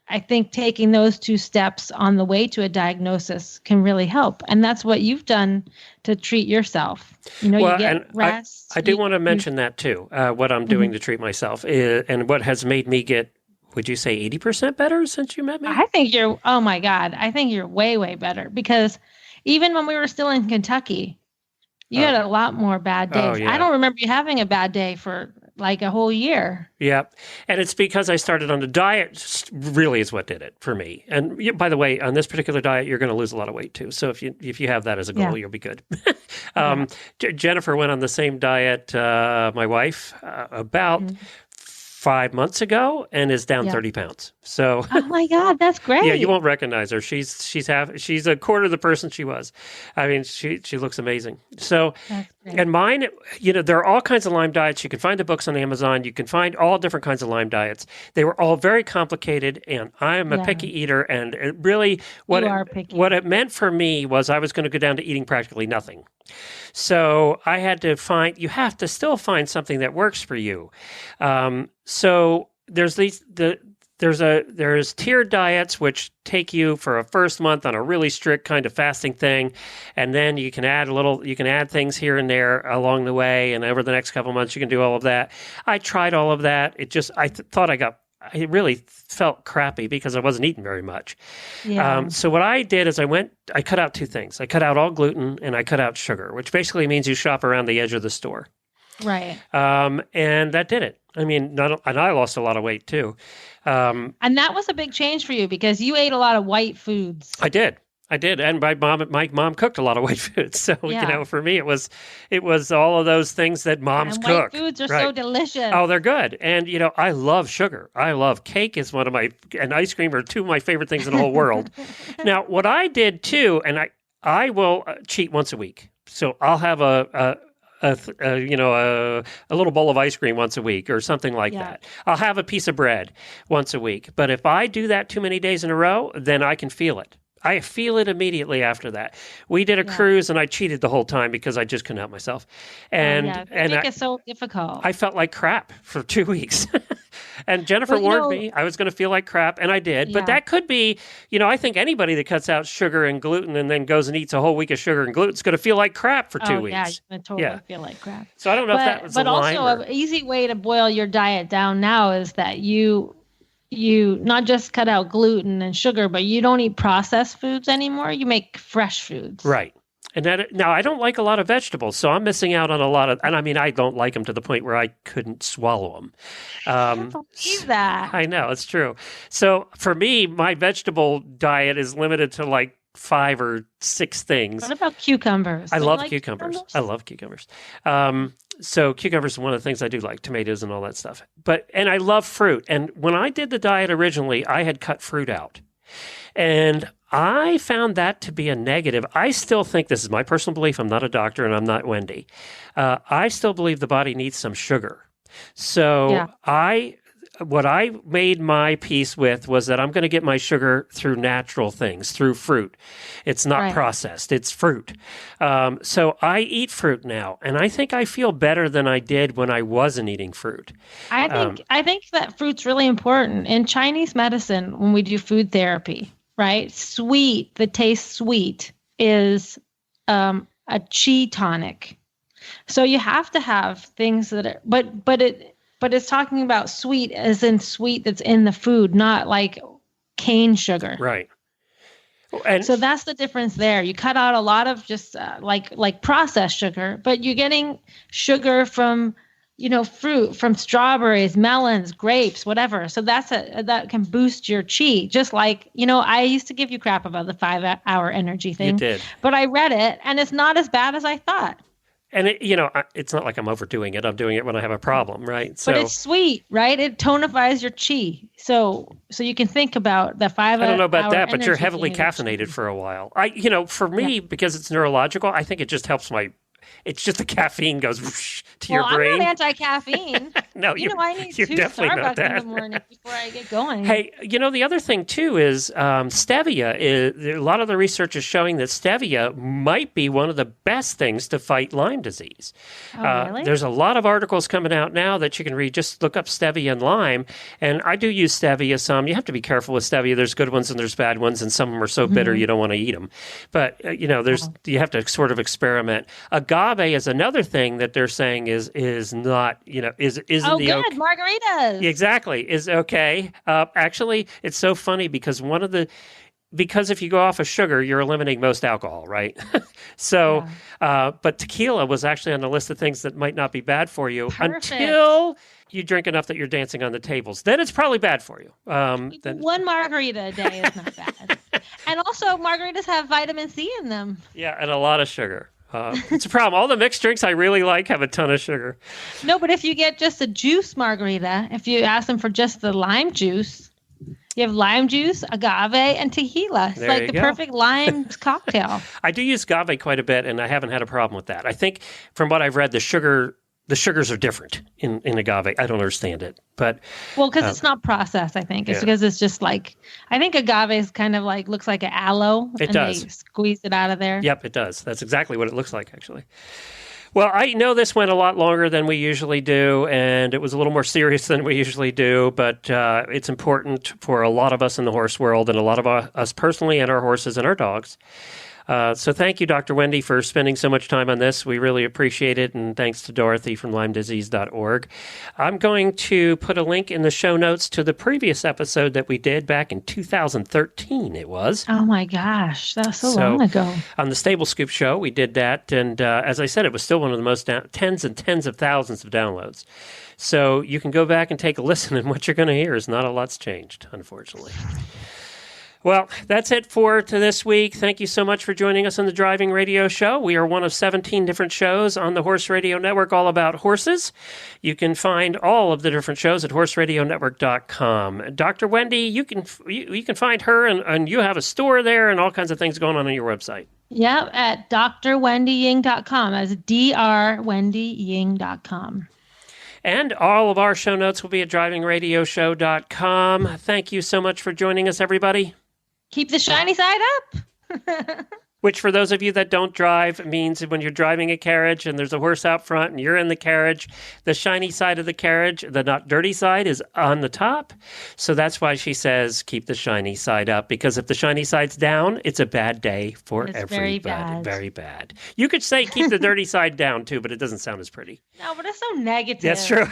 I think taking those two steps on the way to a diagnosis can really help. And that's what you've done to treat yourself. Well, you get and rest. I do want to mention that too, what I'm doing to treat myself and what has made me get, would you say 80% better since you met me? I think oh my God, I think you're way, way better, because even when we were still in Kentucky, you had a lot more bad days. Oh, yeah. I don't remember you having a bad day for like a whole year. Yeah. And it's because I started on the diet really is what did it for me. And by the way, on this particular diet, you're going to lose a lot of weight too. So if you have that as a goal, you'll be good. Jennifer went on the same diet, my wife, about 5 months ago, and is down 30 pounds. So, oh my God, that's great. Yeah, you won't recognize her. She's a quarter of the person she was. I mean, she looks amazing. So, and mine, there are all kinds of Lyme diets. You can find the books on Amazon. You can find all different kinds of Lyme diets. They were all very complicated, and I am a picky eater. And it really, what it meant for me was I was going to go down to eating practically nothing. So I had to you have to still find something that works for you. So there's there's tiered diets which take you for a first month on a really strict kind of fasting thing, and then you can add things here and there along the way, and over the next couple of months you can do all of that. I tried all of that. I really felt crappy because I wasn't eating very much. Yeah. So what I did is I cut out two things. I cut out all gluten and I cut out sugar, which basically means you shop around the edge of the store. Right. And that did it. I mean, and I lost a lot of weight too. And that was a big change for you because you ate a lot of white foods. I did. And my mom cooked a lot of white foods. So, for me, it was all of those things that moms cook. White foods are so delicious. Oh, they're good. And, I love sugar. I love cake is and ice cream are two of my favorite things in the whole world. Now, what I did too, and I will cheat once a week. So I'll have a little bowl of ice cream once a week or something like that. I'll have a piece of bread once a week. But if I do that too many days in a row, then I can feel it. I feel it immediately after that. We did a cruise and I cheated the whole time because I just couldn't help myself. And it's so difficult. I felt like crap for 2 weeks. And Jennifer warned me I was going to feel like crap, and I did. Yeah. But that could be, I think anybody that cuts out sugar and gluten and then goes and eats a whole week of sugar and gluten is going to feel like crap for 2 weeks. Yeah, you're going to totally feel like crap. So I don't know if that was a line. But also an easy way to boil your diet down now is that you not just cut out gluten and sugar, but you don't eat processed foods anymore. You make fresh foods. Right. And now I don't like a lot of vegetables, so I'm missing out on a lot of, and I mean, I don't like them to the point where I couldn't swallow them. I can't believe that. I know, it's true. So for me, my vegetable diet is limited to like 5 or 6 things. What about cucumbers? I love cucumbers. I love cucumbers. So cucumbers is one of the things I do like, tomatoes and all that stuff. And I love fruit. And when I did the diet originally, I had cut fruit out. And I found that to be a negative. I still think, this is my personal belief, I'm not a doctor and I'm not Wendy. I still believe the body needs some sugar. So what I made my peace with was that I'm going to get my sugar through natural things, through fruit. It's not processed, it's fruit. So I eat fruit now, and I think I feel better than I did when I wasn't eating fruit. I think that fruit's really important. In Chinese medicine, when we do food therapy, right? Sweet, that tastes sweet, is a qi tonic. So you have to have things that are, but it's talking about sweet as in sweet that's in the food, not like cane sugar. Right. And so that's the difference there. You cut out a lot of just like processed sugar, but you're getting sugar from, fruit, from strawberries, melons, grapes, whatever. So that can boost your chi. Just like, I used to give you crap about the 5-hour energy thing. You did. But I read it and it's not as bad as I thought. And it's not like I'm overdoing it. I'm doing it when I have a problem, right? So, but it's sweet, right? It tonifies your chi. So you can think about the 5 hour. I don't know about that, but you're heavily caffeinated for a while. For me, because it's neurological, I think it just helps my it's just the caffeine goes whoosh to your brain. I'm not anti-caffeine. No, I need you're 2 definitely not Starbucks in that. the morning before I get going. Hey, the other thing too is stevia. A lot of the research is showing that stevia might be one of the best things to fight Lyme disease. Oh, really? There's a lot of articles coming out now that you can read. Just look up stevia and Lyme. And I do use stevia some. You have to be careful with stevia. There's good ones and there's bad ones, and some of them are so bitter you don't want to eat them. But you have to sort of experiment. Agave is another thing that they're saying is not isn't good margaritas. Exactly is okay. Actually, it's so funny because because if you go off of sugar, you're eliminating most alcohol, right? So, but tequila was actually on the list of things that might not be bad for you until you drink enough that you're dancing on the tables. Then it's probably bad for you. One margarita a day is not bad. And also, margaritas have vitamin C in them. Yeah, and a lot of sugar. It's a problem. All the mixed drinks I really like have a ton of sugar. No, but if you get just a juice margarita, if you ask them for just the lime juice, you have lime juice, agave, and tequila. It's like the perfect lime cocktail. I do use agave quite a bit, and I haven't had a problem with that. I think from what I've read, the sugars are different in agave. I don't understand it, but because it's not processed. I think it's because it's just like I think agave is kind of like looks like an aloe. It does. They squeeze it out of there. Yep, it does. That's exactly what it looks like, actually. Well, I know this went a lot longer than we usually do, and it was a little more serious than we usually do, but it's important for a lot of us in the horse world and a lot of us personally and our horses and our dogs. So thank you, Dr. Wendy, for spending so much time on this. We really appreciate it, and thanks to Dorothy from LymeDisease.org. I'm going to put a link in the show notes to the previous episode that we did back in 2013, it was. Oh, my gosh. That was so long ago. On the Stable Scoop Show, we did that, and as I said, it was still one of the most tens and tens of thousands of downloads. So you can go back and take a listen, and what you're going to hear is not a lot's changed, unfortunately. Well, that's it for this week. Thank you so much for joining us on the Driving Radio Show. We are one of 17 different shows on the Horse Radio Network all about horses. You can find all of the different shows at horseradionetwork.com. Dr. Wendy, you can find her, and you have a store there and all kinds of things going on your website. Yeah, at drwendyying.com. That's drwendyying.com. And all of our show notes will be at drivingradioshow.com. Thank you so much for joining us, everybody. Keep the shiny side up. Which, for those of you that don't drive, means when you're driving a carriage and there's a horse out front and you're in the carriage, the shiny side of the carriage, the not dirty side, is on the top. So that's why she says keep the shiny side up, because if the shiny side's down, it's a bad day for everybody. Very bad. Very bad. You could say keep the dirty side down too, but it doesn't sound as pretty. No, but it's so negative. That's true.